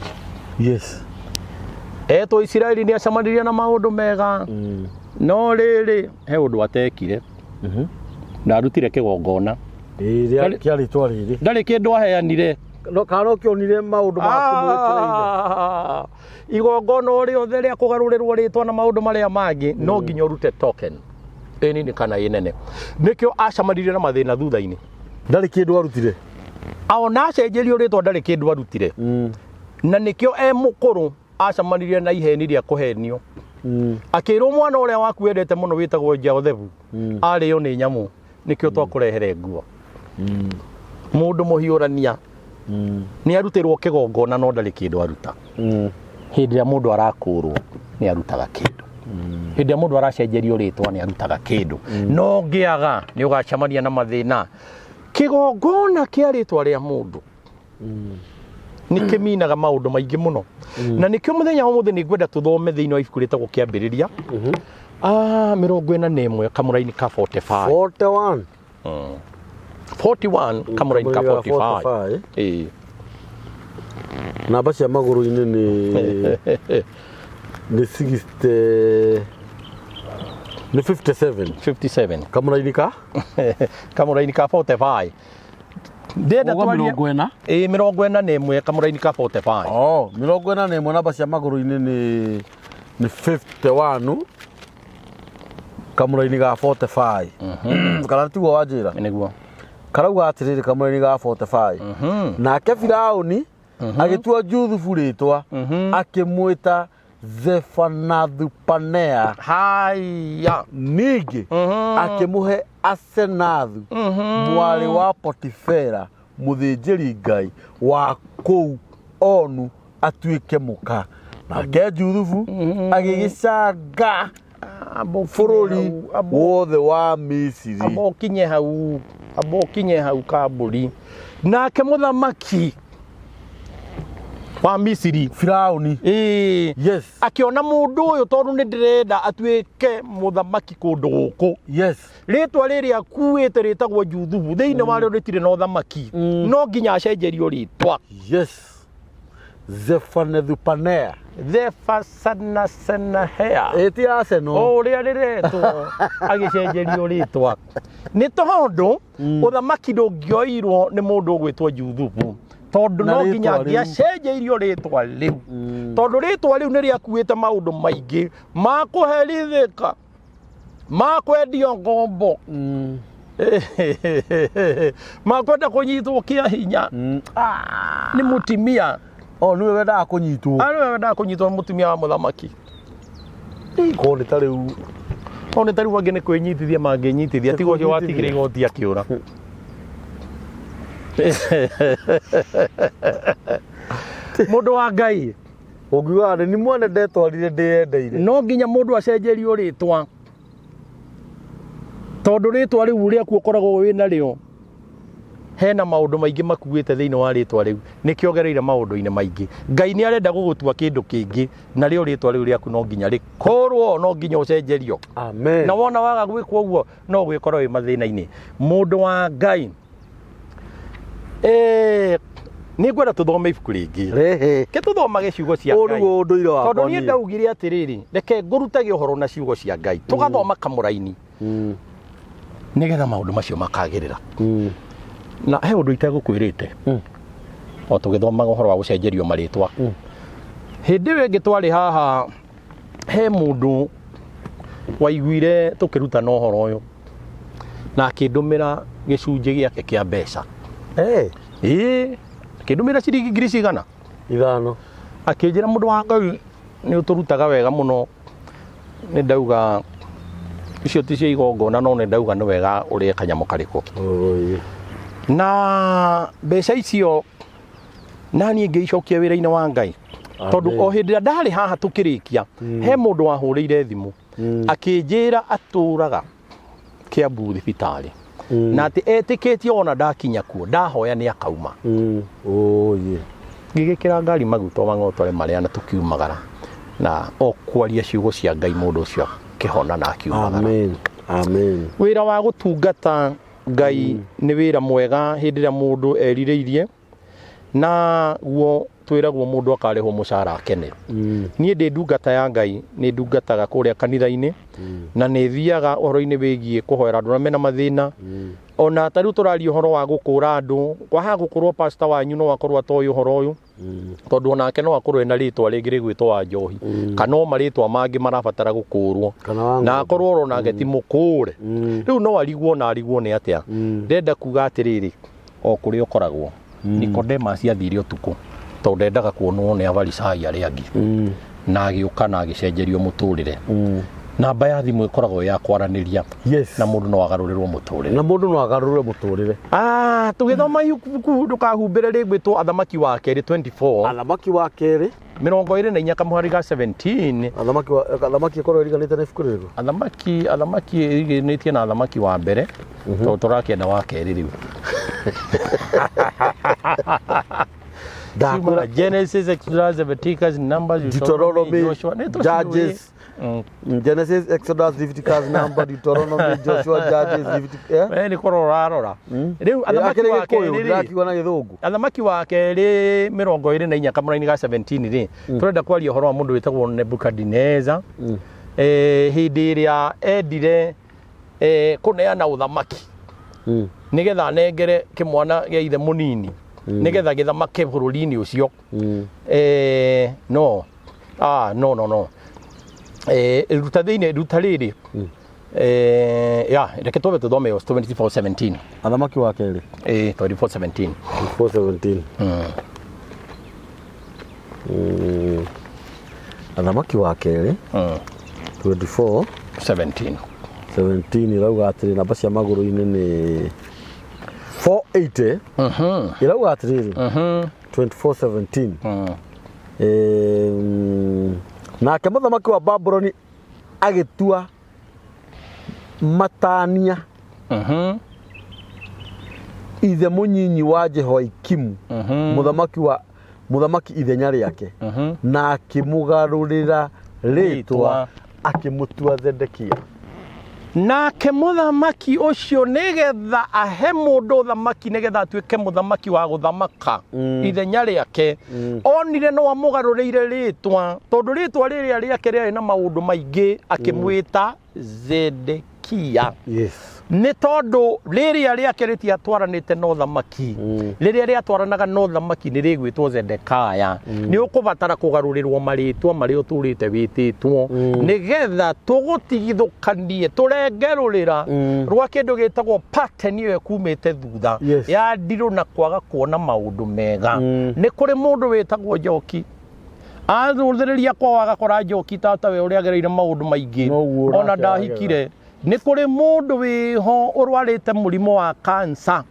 Etwo Isiraeli nĩ acemanirie na maũndũ mega no rĩrĩ he ũndũ atekire na arutire kĩgongona kĩa rĩtwa rĩrĩ ndarĩ kĩndũ aheanire kana ũkĩonire maũndũ maku igongona o rĩothe rĩa kũgarũrĩrwo rĩtwa na maũndũ marĩa mangĩ no nginya ũrute token ĩnini kana ĩnene. Nĩkĩo acemanirie na mathĩna thutha-inĩ. Ndarĩ kĩndũ arutire ona acenjerio rĩtwa ndarĩ kĩndũ arutire na nĩkĩo mũkũrũ acemanirie na iheni rĩa kũhenio. Akĩrwo mwana ũrĩa waku wendete mũno wĩtagwo Jothebu arĩo nĩ nyamũ nĩkĩo twakũrehere nguo. Mũndũ mũhiũrania nĩ arutĩrwo kĩgongona no ndarĩ kĩndũ aruta. Hĩndĩ ĩrĩa mũndũ arakũrwo nĩ arutaga kĩndũ. Hĩndĩ ĩrĩa mũndũ aracenjerio rĩtwa nĩ arutaga kĩndũ. No ngĩaga nĩ ũgacemania na mathĩna. Kĩgongona kĩa rĩtwa rĩa mũndũ nĩ kĩminaga maũndũ maingĩ mũno. Na nĩkĩo mũthenya wa mũthĩ nĩ ngwenda tũthome thĩinĩ wa ibuku rĩtagwo Kĩambĩrĩria 41 kamũra-inĩ ka 45. 41 kamũra-inĩ ka 45. Namba cia magũrũ-inĩ nĩ 60 nĩ 57 kamũra-inĩ ka kamũra-inĩ ka 45. Ndenda twarie 41 kamũra-inĩ ka 45. 41 namba cia magũrũ-inĩ nĩ 51 kamũra-inĩ ga 45. Kana tiguo wanjĩra? Nĩguo. Karauga atĩrĩrĩ kamũra-inĩ ga 45 nake Firaũni agĩtua Juthufu rĩtwa akĩmwĩta Zefanathu-Panea. Haya ningĩ akĩmũhe Asenathu mwarĩ wa Potifera mũthĩnjĩri Ngai wa kũu Onu atuĩke mũka. Nake Juthufu agĩgĩcanga bũrũri wothe wa Misiri. Abokinye hau Kambũri. Nake mũthamaki wa Misiri Firaũni akĩona mũndũ ũyũ tondũ nĩ ndĩrenda atuĩke mũthamaki kũndũ gũkũ. Rĩtwa rĩrĩa akuĩte rĩtagwo Juthufu thĩinĩ warĩo rĩtirĩ na ũthamaki no nginya acenjerio rĩtwa. Zephaniah. Zephaniah. Eti Arsenal. Oria riretwo agicenjerio ritwa. Ni tondu uthamaki ndungioirwo ni mundu gwitwo Juthubu. Tondu no nginya ngiacenjeirio ritwa riu. Tondu ritwa riu ni riakuite maundu maingi ma kuherithika, ma kwendio ngombo, makwenda kunyitwo kia hinya. Ni mutimia. Niwe wendaga kunyitwo. Niwe wendaga kunyitwo mutimia wa muthamaki. Ko ni tariu. O ni tariu wangi ni kwinyitithia manginyitithia tigo cio watigire igoti akiura. Mundu wa Ngai. Ungiuga ni mwene ndetwarire ndiendeire. No nginya mundu acenjerio ritwa. Tondu ritwa riu riaku ukoragwo wina rio. Hena maundu maingi makuite thiini wa ritwa riu. Nikiogereire maundu-ini maingi. Ngai ni arenda gugutua kindu kingi na rio ritwa riu riaku no nginya rikorwo, no nginya ucenjerio. Amen. Na wona waga gwikwo uguo no gwikorwo wi mathina-ini. Mundu wa Ngai. Ni ngwenda tuthome ibuku ringi. Ke tuthomage ciugo cia Ngai. Uri unduire wakwa. Tondu ni ndaugire atiriri, reke ngurutage uhoro na ciugo cia Ngai. Tugathoma kamuraini. Nigetha maundu macio makagirira. Na he undu itegukwirite. O tugithomaga uhoro wa gucenjerio maritwa. Hindi ĩyo ĩngĩ twari haha he mundu waiguire tukirutana uhoro uyu na akindumira gicunji giake kia mbeca. Akindumira ciringi ngiri cigana? 5. Akinjira mundu wa Ngai ni uturutaga wega muno. Ni ndauga icio ti cia igongona no ni ndauga ni wega urie kanyamu kariku. Na mbeca icio nani ngiicokia wira-ini wa Ngai. Tondu o hindi ndari haha tukirikia he mundu wahurire thimu akinjira aturaga Kiambu thibitari na ati etikitie ona ndakinya kuo ndahoya ni akauma. Ngigikira ngari maguta mang'otore maria na tukiumagara na okwaria ciugo cia Ngai mundu ucio kihona na akiumagara. Amen. Amen. Wira wa gutungata Ngai ni wira mwega hindi ria mundu erireirie na guo twiragwo mundu akarehwo mucara akene. Nie ndi ndungata ya Ngai ni ndungataga kuria kanitha-ini na ni thiaga uhoro-ini wigie kuhoera andu mena mathina. Ona tariu turaria uhoro wa gukura andu kwaha gukurwo pastor wanyu no akorwo atoy uhoro uyu tondu onake no akorwo ena ritwa ringi rigwitwo wa Njohi kana o maritwa mangi marabatara gukurwo na akorwo orona ngeti mukure riu no arigwo na arigwo ni atia. Ndenda kuga atiriri o kuri ukoragwo Nicodemus athire utuku tondu ndendaga kuonwo ni Afarisai aria angi na agiuka na agicenjerio muturire. Namba ya thimu ikoragwo ya kwaraniria na mundu no agarurirwo muturire. Na mundu no agarurire muturire. Tugithoma ibuku ndukahumbire rigwitwo Athamaki wa Keri 24. Athamaki wa Keri 24 kamuhari ga 17. Athamaki ikorwo iriganite na ibuku riru. Athamaki iriganitie na Athamaki wa mbere. To turakienda wa Keri riu. Genesis, Exodus, Leviticus, Numbers, Deuteronomy, Joshua, Judges. Genesis, Exodus, Leviticus, Numbers, Deuteronomy, Joshua, Judges, Leviticus. Ni kororarora. Riu Athamaki wa Keri ndakiwa githungu. Athamaki wa Keri 24 kamuraini ga 17 ri. Turenda kwaria uhoro wa mundu witagwo Nebukadnezar. Hindi iria endire kuneana uthamaki. Nigetha nengere kimwana gia ithe munini. Nigetha githamake bururi-ini ucio. No. Ruta riri. Reke twabe tuthome 24:17. Athamaki wa Keri. 24:17. 24:17. Athamaki wa Keri. 24:17. 17 irauga atiri namba cia maguru-ini ni 480. Irauga atiri 24:17. Nake muthamaki wa Babuloni agitua Matania ithe munyinyi wa Jehoiakimu muthamaki ithenya riake na akimugarurira ritwa akimutua Zedekia. nake muthamaki ucio nigetha ahe mundu thamaki nigetha atuike muthamaki wa guthamaka ithenya riake onire no amugarurire ritwa tondu ritwa riria riake riari na maundu maingi akimwita Zedekia. Nĩ tondũ rĩrĩa rĩake rĩtiatwaranĩte na ũthamaki rĩrĩa rĩatwaranaga na ũthamaki nĩ rĩgwĩtwo Zedekaya nĩ ũkũbatara kũgarũrĩrwo marĩtwa marĩa ũtũrĩte wĩtĩtwo nĩgetha tũgũtigithũkanie tũrengerũrĩra rwa kĩndũ gĩtagwo pattern ĩyo kumĩte thutha ya ndirũ na kwaga kuona maũndũ mega. Nĩ kũrĩ mũndũ wĩtagwo Njoki athũthĩrĩria kwa wagakora Njoki tatawe ũrĩa agereire maũndũ maingĩ ona ndahikire. Nĩ kũrĩ mũndũ wĩho ũrwarĩte mũrimũ wa cancer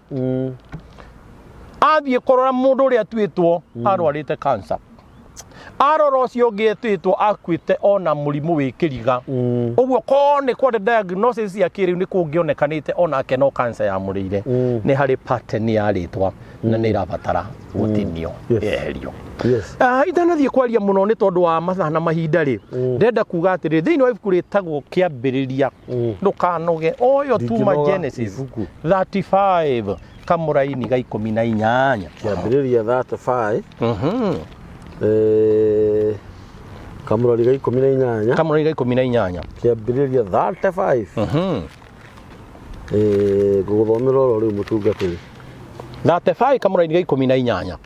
athiĩ kũrora mũndũ ũrĩa atuĩtwo arwarĩte cancer arora ũcio ũngĩ atuĩtwo akuĩte ona mũrimũ wĩ kĩriga ũguo ko nĩ kwa diagnosis ya kĩrĩu nĩ kũngĩonekanĩte onake no cancer ya mũrĩire nĩ harĩ pattern ya rĩtwa na nĩ ĩrabatara gũtinio yeherio. Itanathiĩ kwaria mũno nĩ tondũ wa mathaa na mahinda rĩ ndenda kuga atĩrĩ thĩinĩ wa ibuku rĩtagwo kĩambĩrĩria ndũkanoge oyo tuma Genesis 35 kamũraini ga 18 kĩambĩrĩria 35 kamũraini ga 18 kĩambĩrĩria 35 gũthomera oro rĩu mũtungatĩri 35 kamũraini ga 18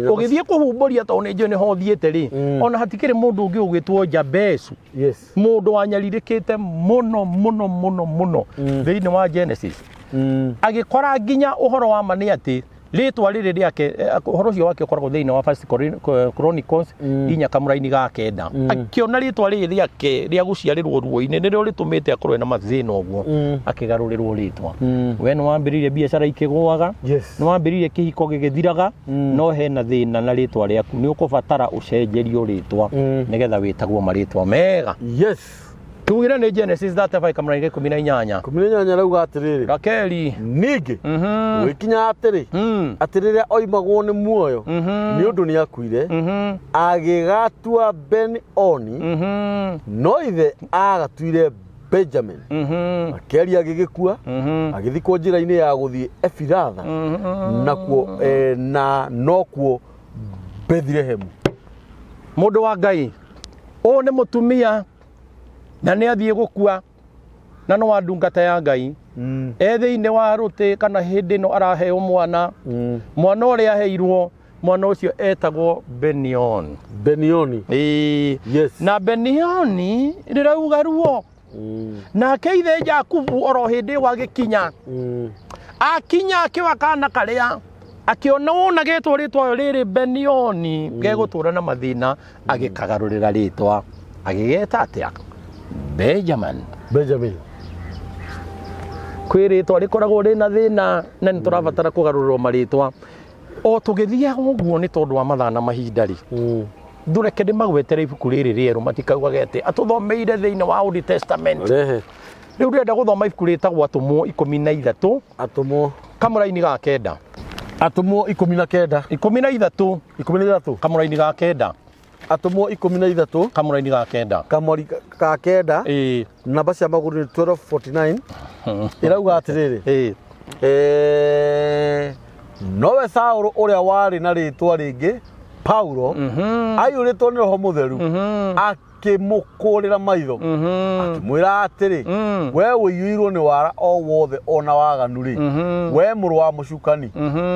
ũgĩthiĩ kũhumbũria tondũ nĩ njũĩ nĩ ho thiĩte rĩ ona hatikĩrĩ mũndũ ũngĩ ũgwĩtwo Jabesu mũndũ wanyarirĩkĩte mũno thĩinĩ wa Genesis agĩkora nginya ũhoro wa ma nĩ atĩ rĩtwa rĩrĩ rĩake ũhoro ũcio wake ũkoragwo thĩinĩ wa First Chronicles 4 kamũraini ga 9 akĩona rĩtwa rĩrĩ rĩake rĩa gũciarĩrwo ruo-inĩ nĩrĩo rĩtũmĩte akorwo na mathĩna ũguo akĩgarũrĩrwo rĩtwa. We nĩ wambĩrĩirie biacara ikĩgũaga nĩ wambĩrĩirie kĩhiko gĩgĩthiraga no hena thĩna na rĩtwa rĩaku nĩ ũkũbatara ũcenjerio rĩtwa nĩgetha wĩtagwo marĩtwa mega. Tugire nĩ Genesis 35 kamũraini ga 18 rauga atĩrĩrĩ Rakeli ningĩ gwĩkinya atĩrĩ atĩ rĩrĩa oimagwo nĩ muoyo nĩ ũndũ nĩ akuire agĩgatua Beni-Oni no ithe agatuire Benjamin Rakeli agĩgĩkua agĩthikwo njĩra-inĩ ya gũthiĩ Efiratha nakuo na nokuo Bethlehemu. Mũndũ wa Ngai ũũ nĩ mũtumia na nĩ athiĩ gũkua na no wa ndungata ya Ngai thĩinĩ wa rũtĩ kana hĩndĩ ĩno araheo mwana ũrĩa aheirwo mwana ũcio etagwo Beni-Oni na Beni-Oni rĩrauga ruo nake ithe Jakubu oro hĩndĩ wagĩkinya akinya akĩwa kana karĩa akĩona wona gĩtwa rĩtwa rĩrĩ Beni-Oni gegũtũra na mathĩna agĩkagarũrĩra rĩtwa agĩgeta atĩa Benjamin kwĩ rĩtwa rĩkoragwo rĩna thĩna na nĩ tũrabatara kũgarũrĩrwo marĩtwa o tũgĩthiaga ũguo nĩ tondũ wa mathaa na mahinda rĩ ndũreke ndĩmagwetere ibuku rĩrĩ rĩerũ matikaugage atĩ atũthomeire thĩinĩ wa Old Testament rĩu ndĩrenda gũthoma ibuku rĩtagwo Atũmwo 13 Atũmwo kamũraini ga 9 Atũmwo 13 kamũraini ga 9 Atũmwo 13 kamũraini ga 9 kamũri ka 9 namba cia magũrũ 1249 irauga atĩrĩrĩ nowe Saũlũ ũrĩa warĩ na rĩtwa rĩngĩ Paulo aiyũrĩtwo nĩ Roho Mũtheru akĩmũkũrĩra maitho akĩmwĩra atĩrĩ we ũiyũirwo nĩ wara o wothe ona waganu rĩ we mũrũ wa mũcukani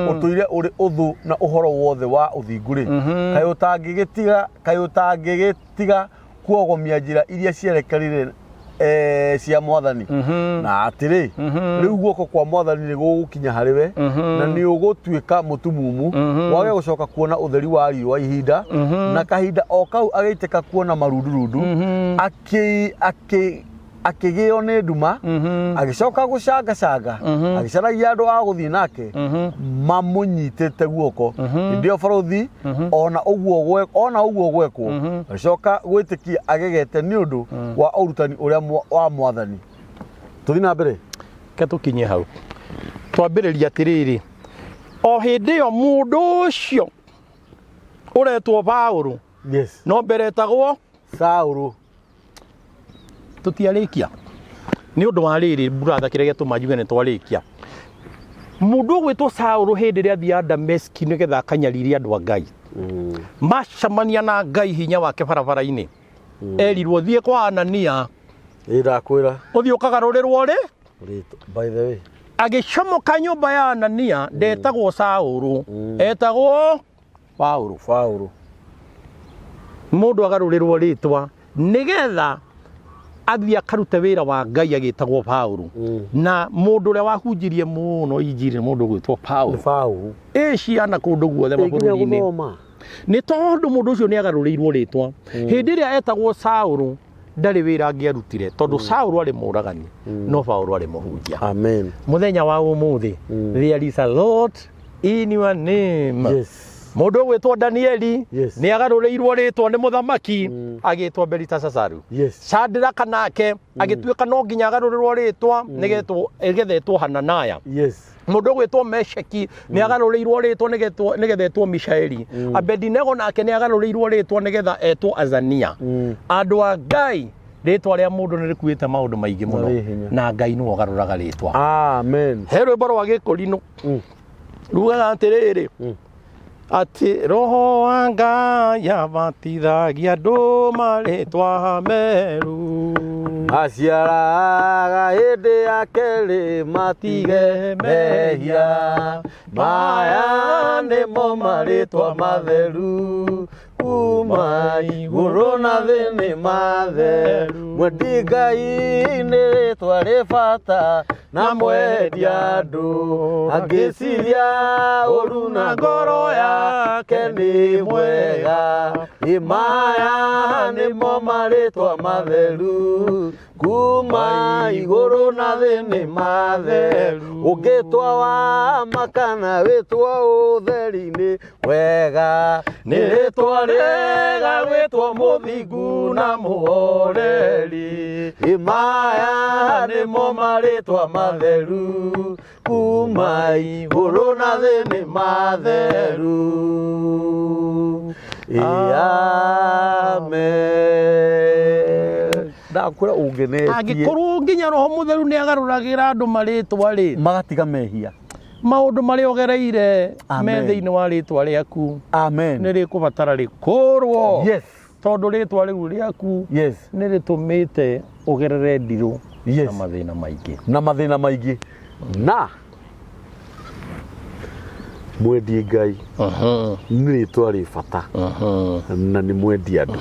ũtũire ũrĩ ũthũ na ũhoro wothe wa ũthingu rĩ kaĩ ũtangĩgĩtiga kuogomia njĩra iria cierekanire cia Mwathani na atĩrĩ rĩu guoko kwa Mwathani nĩ gũgũkinya harĩ we na nĩ ũgũtuĩka mũtumumu wage gũcoka kuona ũtheri wa riũa ihinda na kahinda o kau agĩitĩka kuona marundurundu akĩgĩo nĩ nduma agĩcoka gũcangacanga agĩcaragia andũ a gũthiĩ nake mamũnyitĩte guoko hĩndĩ ĩyo barũthi ona ũguo gwekwo agĩcoka gwĩtĩkia agegete nĩ ũndũ wa ũrutani ũrĩa wa Mwathani. Tũthiĩ na mbere ke tũkinye hau twambĩrĩria atĩrĩrĩ o hĩndĩ ĩyo mũndũ ũcio ũretwo Paũlũ no mbere etagwo Saũlũ tutiarĩkia Nĩ ũndũ wa rĩrĩ brother kĩrĩa gĩtũma njuge nĩ twarĩkia. Mũndũ ũgwĩtwo Saũlũ hĩndĩ ĩrĩa athiaga Dameski nĩgetha akanyaririe andũ a Ngai. Macamania na Ngai hinya wake barabara-inĩ. Erirwo thiĩ kwa Anania. Ndakwĩra. Ũthiĩ ũkagarũrĩrwo rĩ? By the way. Agĩcomoka nyũmba ya Anania ndetagwo Saũlũ. Etagwo Paũlũ. Mũndũ agarũrĩrwo rĩtwa nĩgetha athiĩ akarute wĩra wa Ngai agĩtagwo Paũlũ. Na mũndũ ũrĩa wahunjirie mũno injiri mũndũ ũgwĩtwo Paũlũ. Ciana kũndũ guothe mabũrũri-inĩ. Nĩ tondũ mũndũ ũcio nĩ agarũrĩirwo rĩtwa. Hĩndĩ ĩrĩa etagwo Saũlũ ndarĩ wĩra angĩarutire tondũ Saũlũ arĩ mũragani no Paũlũ arĩ mũhunjia. Amen. Mũthenya wa ũmũthĩ there is a lot in your name. Yes. Mũndũ ũgwĩtwo Danieli nĩ agarũrĩirwo rĩtwa nĩ mũthamaki agĩtwo Beliteshazaru. Shadraka nake agĩtuĩka no nginya agarũrĩrwo rĩtwa nĩgethetwo Hananaya. Mũndũ ũgwĩtwo Meshaki nĩ agarũrĩirwo rĩtwa nĩgethetwo Mishaeli. Abedinego nake nĩ agarũrĩirwo rĩtwa nĩgetha etwo Azania. Andũ a Ngai rĩtwa rĩa mũndũ nĩ rĩkuĩte maũndũ maingĩ mũno na Ngai nĩwe ũgarũraga rĩtwa. Amen. He rwĩmbo rwa Gĩkũrinũ rugaga atĩrĩrĩ ati roho wa Ngai abatithagia andũ marĩtwa meru aciaraga hĩndĩ ya kerĩ matige mehia maya nĩmo marĩtwa matheru kuma igũrũ na thĩ nĩ matheru mwendi Ngai nĩ rĩtwa rĩ bata na mwendia andũ angĩciria ũru na ngoro yake nĩ mwega maya nĩmo marĩtwa matheru kuma igũrũ na thĩ nĩ matheru ũngĩtwa wa makana wĩtwa ũtheri-inĩ wega nĩ rĩtwa rĩega gwĩtwo mũthingu na mũhoreri maya nĩmo marĩtwa matheru kuma igũrũ na thĩ nĩ matheru. Amen. Ndakwĩra ũngenetie angĩkorwo nginya roho mũtheru nĩ agarũragĩra andũ marĩtwa rĩ magatiga mehia maũndũ marĩa ũgereire me thĩinĩ wa rĩtwa rĩaku nĩ rĩkũbatara rĩkũrwo tondũ rĩtwa rĩu rĩaku nĩ rĩtũmĩte ũgerere ndirũ na mathĩna maingĩ na mwendi Ngai nĩ rĩtwa rĩ bata na nĩ mwendi andũ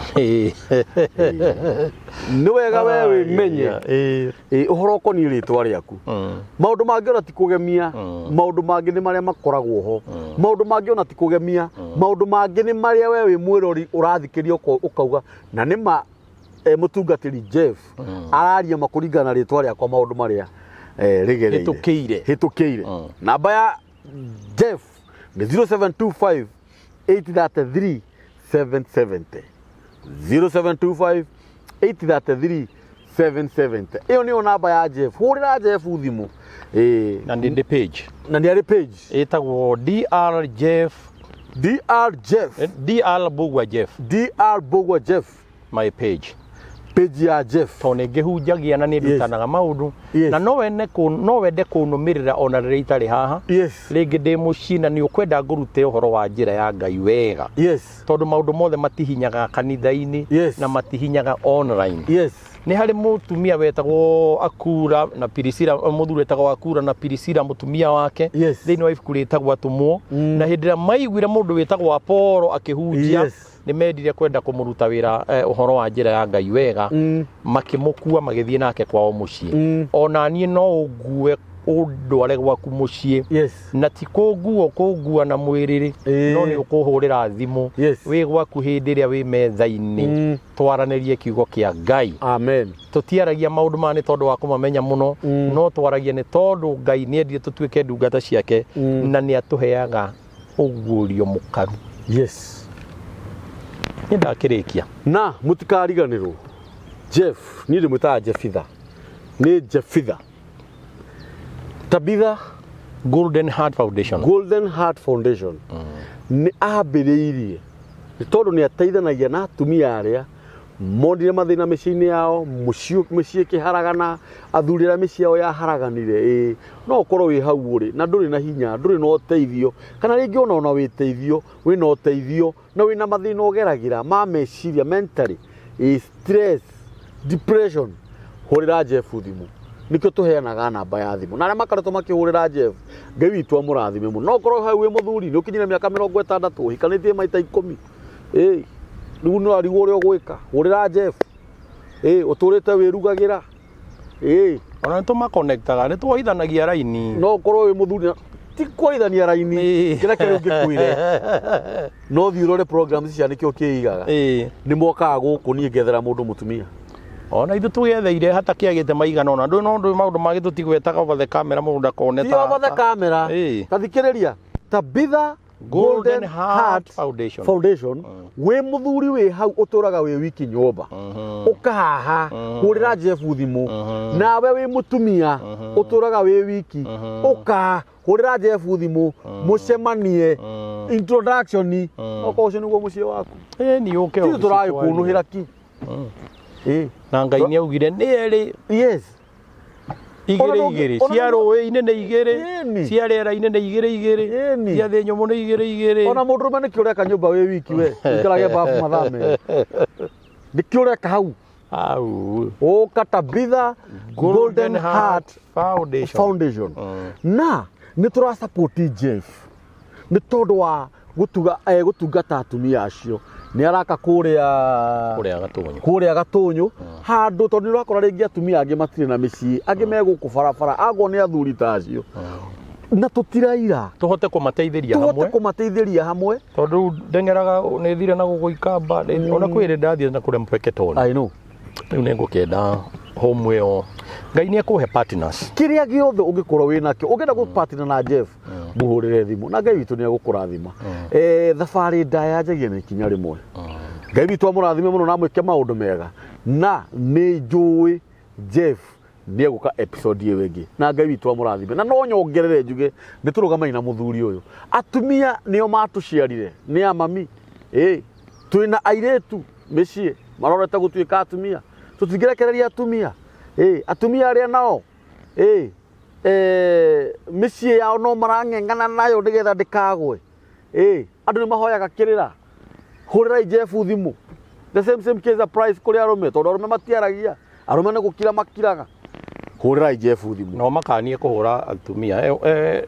nĩ wega we wĩmenye ũhoro ũkoniĩ rĩtwa rĩaku maũndũ mangĩ ona ti kũgemia maũndũ mangĩ nĩ marĩa makoragwo ho maũndũ mangĩ ona ti kũgemia maũndũ mangĩ nĩ marĩa we wĩ mwĩrori ũrathikĩria ũkauga na nĩ ma mũtungatĩri Jeff araria makũringana na rĩtwa rĩakwa maũndũ marĩa rĩgereire hĩtũkĩire namba ya Jeff ni 0725 833 770 0725 833 770 iyo niyo namba ya Jeff hurira Jeff thimũ na ndi page na ndi page etagwo DR Jeff Bogwa Jeff my page ya Jeff to nĩ ngĩhunjagia na nĩ ndutanaga maũndũ na no wende kũnũmĩrĩra ona rĩrĩa itarĩ haha rĩngĩ ndĩ mũciĩ na nĩ ũkwenda ngũrute ũhoro wa njĩra ya Ngai wega tondũ maũndũ mothe matihinyaga kanitha-inĩ na matihinyaga online nĩ harĩ mũtumia wetagwo Akura na Pirisira mũthuri wetagwo Akura na Pirisira mũtumia wake thĩinĩ wa ibuku rĩtagwo Atũmwo na hĩndĩ ĩrĩa maiguire mũndũ wetagwo Apolo akĩhunjia nĩ mendire kwenda kũmũruta wĩra ũhoro wa njĩra ya Ngai wega makĩmũkua magĩthiĩ nake kwao mũciĩ ona niĩ no ngue ũndware gwaku mũciĩ na ti kũngua na mwĩrĩ no nĩ ũkũhũrĩra thimũ wĩ gwaku hĩndĩ ĩrĩa wĩ metha-inĩ twaranĩrie kiugo kĩa Ngai tũtiaragia maũndũ maya nĩ tondũ wa kũmamenya mũno no twaragia nĩ tondũ Ngai nĩ endire tũtuĩke ndungata ciake na nĩ atũheaga ũguũrio mũkaru nĩ ndakĩrĩkia na mũtikariganĩrwo Jeff niĩ ndĩmwĩtaga Jeffitha nĩ Jeffitha Tabitha Golden Heart Foundation nĩ ambĩrĩirie nĩ tondũ nĩ ateithanagia na atumia arĩa mondire mathina mĩciĩ-inĩ yao mĩciĩ ĩkĩharagana athuri arĩa mĩciĩ yao yaharaganire no ũkorwo wĩ hau ũrĩ na ndũrĩ na hinya ndũrĩ na ũteithio kana rĩngĩ ona wĩteithio wĩna ũteithio na wĩna mathĩna ũgeragĩra ma meciria mentally stress depression hũrĩra Jeff thimũ nikio tũheanaga namba ya thimũ na arĩa makoretwo makĩhũrĩra Jeff Ngai witũ amũrathime mũno no ũkorwo hau wĩ mũthuri nĩ ũkinyire mĩaka 60 ũhikanĩtie maita 10 rĩu no arigwo ũrĩa ũgwĩka hũrĩra Jeff ũtũrĩte wĩrugagĩra ona nĩtũmakonektaga nĩtwoithanagia raini no ũkorwo wĩ mũthuri ti kwoithania raini kĩrĩa kĩrĩa ũngĩkwĩre no thiĩ ũrore programs cia nĩkĩo kĩigaga nĩ mokaga gũkũ niĩ ngethera mũndũ mũtumia ona ithu tũgetheire hatakĩagĩte maigana ona ndũ no ndũ maũndũ mangĩ tũtigwetaga over the camera mũndũ akone ta over the camera kathikĩrĩria Tabitha Golden Heart Foundation we muthuri we hau uturaga we wiki nyumba ukahaha hurira Jeff thimũ nawe we mutumia uturaga we wiki uka hurira Jeff thimũ mucemanie introduction okocio niguo muciĩ waku ni uke ti tũragĩkũnũhĩra ki na Ngai nĩ augire nĩ erĩ yes igĩrĩ cia rũĩ-inĩ nĩ igĩrĩ cia rĩera-inĩ nĩ igĩrĩ cia thĩ nyũmũ nĩ igĩrĩ ona mũndũrũme nĩkĩo ũreka nyũmba wĩ wiki we ikarage bafu mathaa merĩ nĩkĩo ũreka hau ũka Tabitha Golden Heart Foundation na nĩ tũra support Jeff nĩ tondũ wa gũtungata atumia acio nĩ araka kũrĩa Gatũnyũ handũ tondũ nĩ ũrakora rĩngĩ atumia angĩ matirĩ na mĩciĩ angĩ megũkũ barabara agwo nĩ athuri ta acio na tũtiraira tũhote kũmateithĩria hamwe tondũ ndengeraga nĩ thire na gũgũikamba ona kwĩrĩ ndathiĩ na kũrĩa mpeketoni I know rĩu nĩ ngũkĩenda home ĩyo Ngai nĩ ekũhe partners kĩrĩa gĩothe ũngĩkorwo wĩ nakĩo ũngĩenda gũpartner na Jeff mũhũrĩre thimũ na Ngai witũ nĩ egũkũrathima thabarĩ ndaya njagia na ikinya rĩmwe Ngai witũ amũrathime mũno na mwĩke maũndũ mega na nĩ njũĩ Jeff nĩ egũka episode ĩyo ĩngĩ na Ngai witũ amũrathime na no nyongerere njuge nĩ tũrũgamai na mũthuri ũyũ atumia nĩo matũciarire nĩ a mami twĩna airĩtu mĩciĩ marorete gũtuĩka atumia tũtingĩrekereria atumia atumia arĩa nao mĩciĩ yao no marang'eng'ana nayo nĩgetha ndĩkagwe andũ nĩ mahoyaga kĩrĩra hũrĩrai Jeff thimũ the same case applies kũrĩ arũme tondũ arũme matiaragia arũme nĩ gũkira makiraga hũrĩrai Jeff thimũ no makanie kũhũra atumia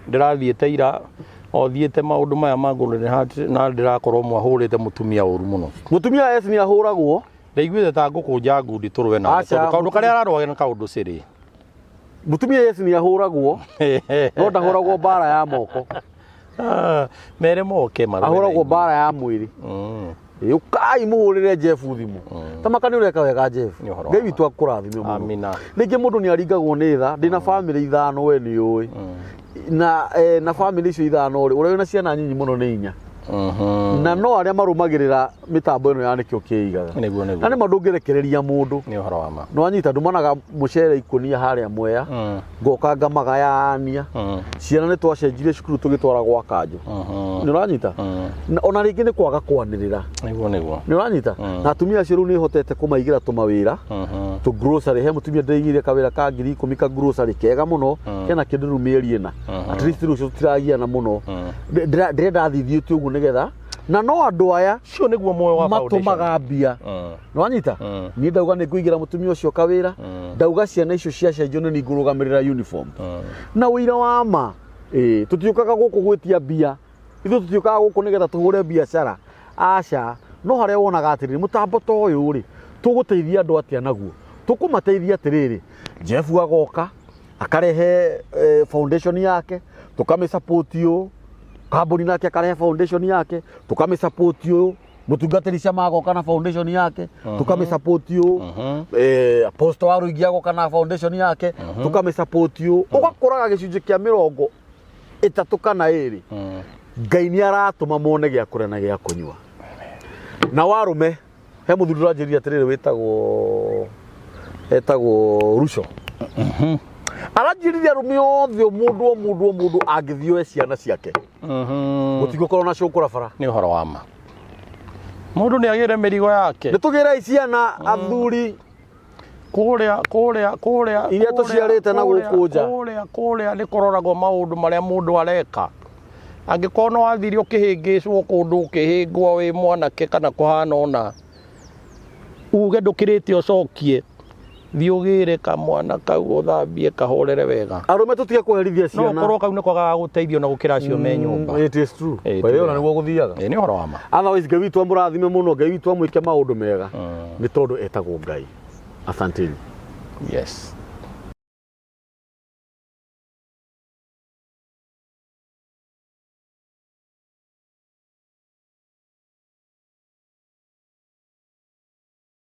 ndĩrathiĩte ira othiĩte maũndũ maya ma Golden Heart na ndĩrakorwo mwahũrĩte mũtumia ũru mũno mũtumia nĩ ahũragwo ndaiguĩte ta ngũkũnja ngundi tũrũe na kaũndũ karĩa ararũaga na kaũndũ cirĩ mũtumia nĩ ahũragwo no ndahũragwo mbara ya moko mere moke ahũragwo mbara ya mwĩrĩ ukai mũhũrĩre Jeff thimũ tamakani ũreka wega Jeff Ngai witũ akũrathime mũno amina rĩngĩ mũndũ nĩ aringagwo nĩ tha ndĩna family 5 we nĩ ũĩ na family icio 5 ũrĩa wĩna ciana nyinyi mũno nĩ 4 na no arĩa marũmagĩrĩra mĩtambo ĩno ya nĩkĩo kĩigaga na nĩ maũndũ ũngĩrekereria mũndũ no anyita ndumanaga mũcere ikũnia harĩa Mwea ngoka ngamagayania ciana nĩ twacenjirie cukuru tũgĩtwara gwa Kanjũ nĩ ũranyita ona rĩngĩ nĩ kwaga kwanĩrĩra nĩ ũranyita na atumia acio rĩu nĩ hotete kũmaigĩra tũmawĩra tũ grocery he mũtumia ndĩigĩire kawĩra ka 10,000 ka grocery kega mũno kena kĩndũ rĩu mĩeri ĩna at least rĩu tũtiragiana mũno ndĩrenda thithiĩte ũguo nĩgetha na no andũ aya cio nĩguo muoyo wa matũmaga mbia nĩ wanyita niĩ ndauga nĩ ngũigĩra mũtumia ũcio kawĩra ndauga ciana icio ciacenjio nĩ ngũrũgamĩrĩra uniform na ũira wa ma tũtiũkaga gũkũ gwĩtia mbia ithuĩ tũtiũkaga gũkũ nĩgetha tũhũre biacara aca no harĩa wonaga atĩrĩrĩ mũtambo ta ũyũ rĩ tũgũteithia andũ atĩa naguo tũkũmateithia atĩrĩrĩ Jeff agoka akarehe foundation yake tukame support yo kambuni nake akarehe foundation yake tukame support yo mutungatĩri cia magoka na foundation yake tukame support yo apostle wa Ruigi agoka na foundation yake tukame support yo ugakoraga gĩcunjĩ kĩa 30 kana 2 Ngai nĩ aratũma mone gĩa kũrĩa na gĩa kũnyua na warũme he mũthuri ũranjĩrire atĩrĩrĩ etagwo Ruco aranjĩrire arũme othe mũndũ angĩthio ciana ciake gũtigũkorwo na cũkũra bara nĩ ũhoro wa ma Mundu ni agire mirigo yake. Nitugire ciana athuri kuria iria tuciarite na gukunja kuria ni kororagwo maundu maria mundu areka. Angikorwo no wathire ukihingicwo kundu ukihingwo wi mwanake kana kuhana ona uge ndukirite ucokie thi ugire kamwana kau uthambie kahorere wega. Arume tutige kuherithia ciana. No korwo kau niko gagaguteithio na gukira cio me nyumba. It is true. Kwa hiyo niguo guthiaga. Ni horo wa ma. Otherwise Ngai witu amurathime muno, Ngai witu amwike maundu mega. Ni tondu etagwo Ngai. Asanteni. Yes.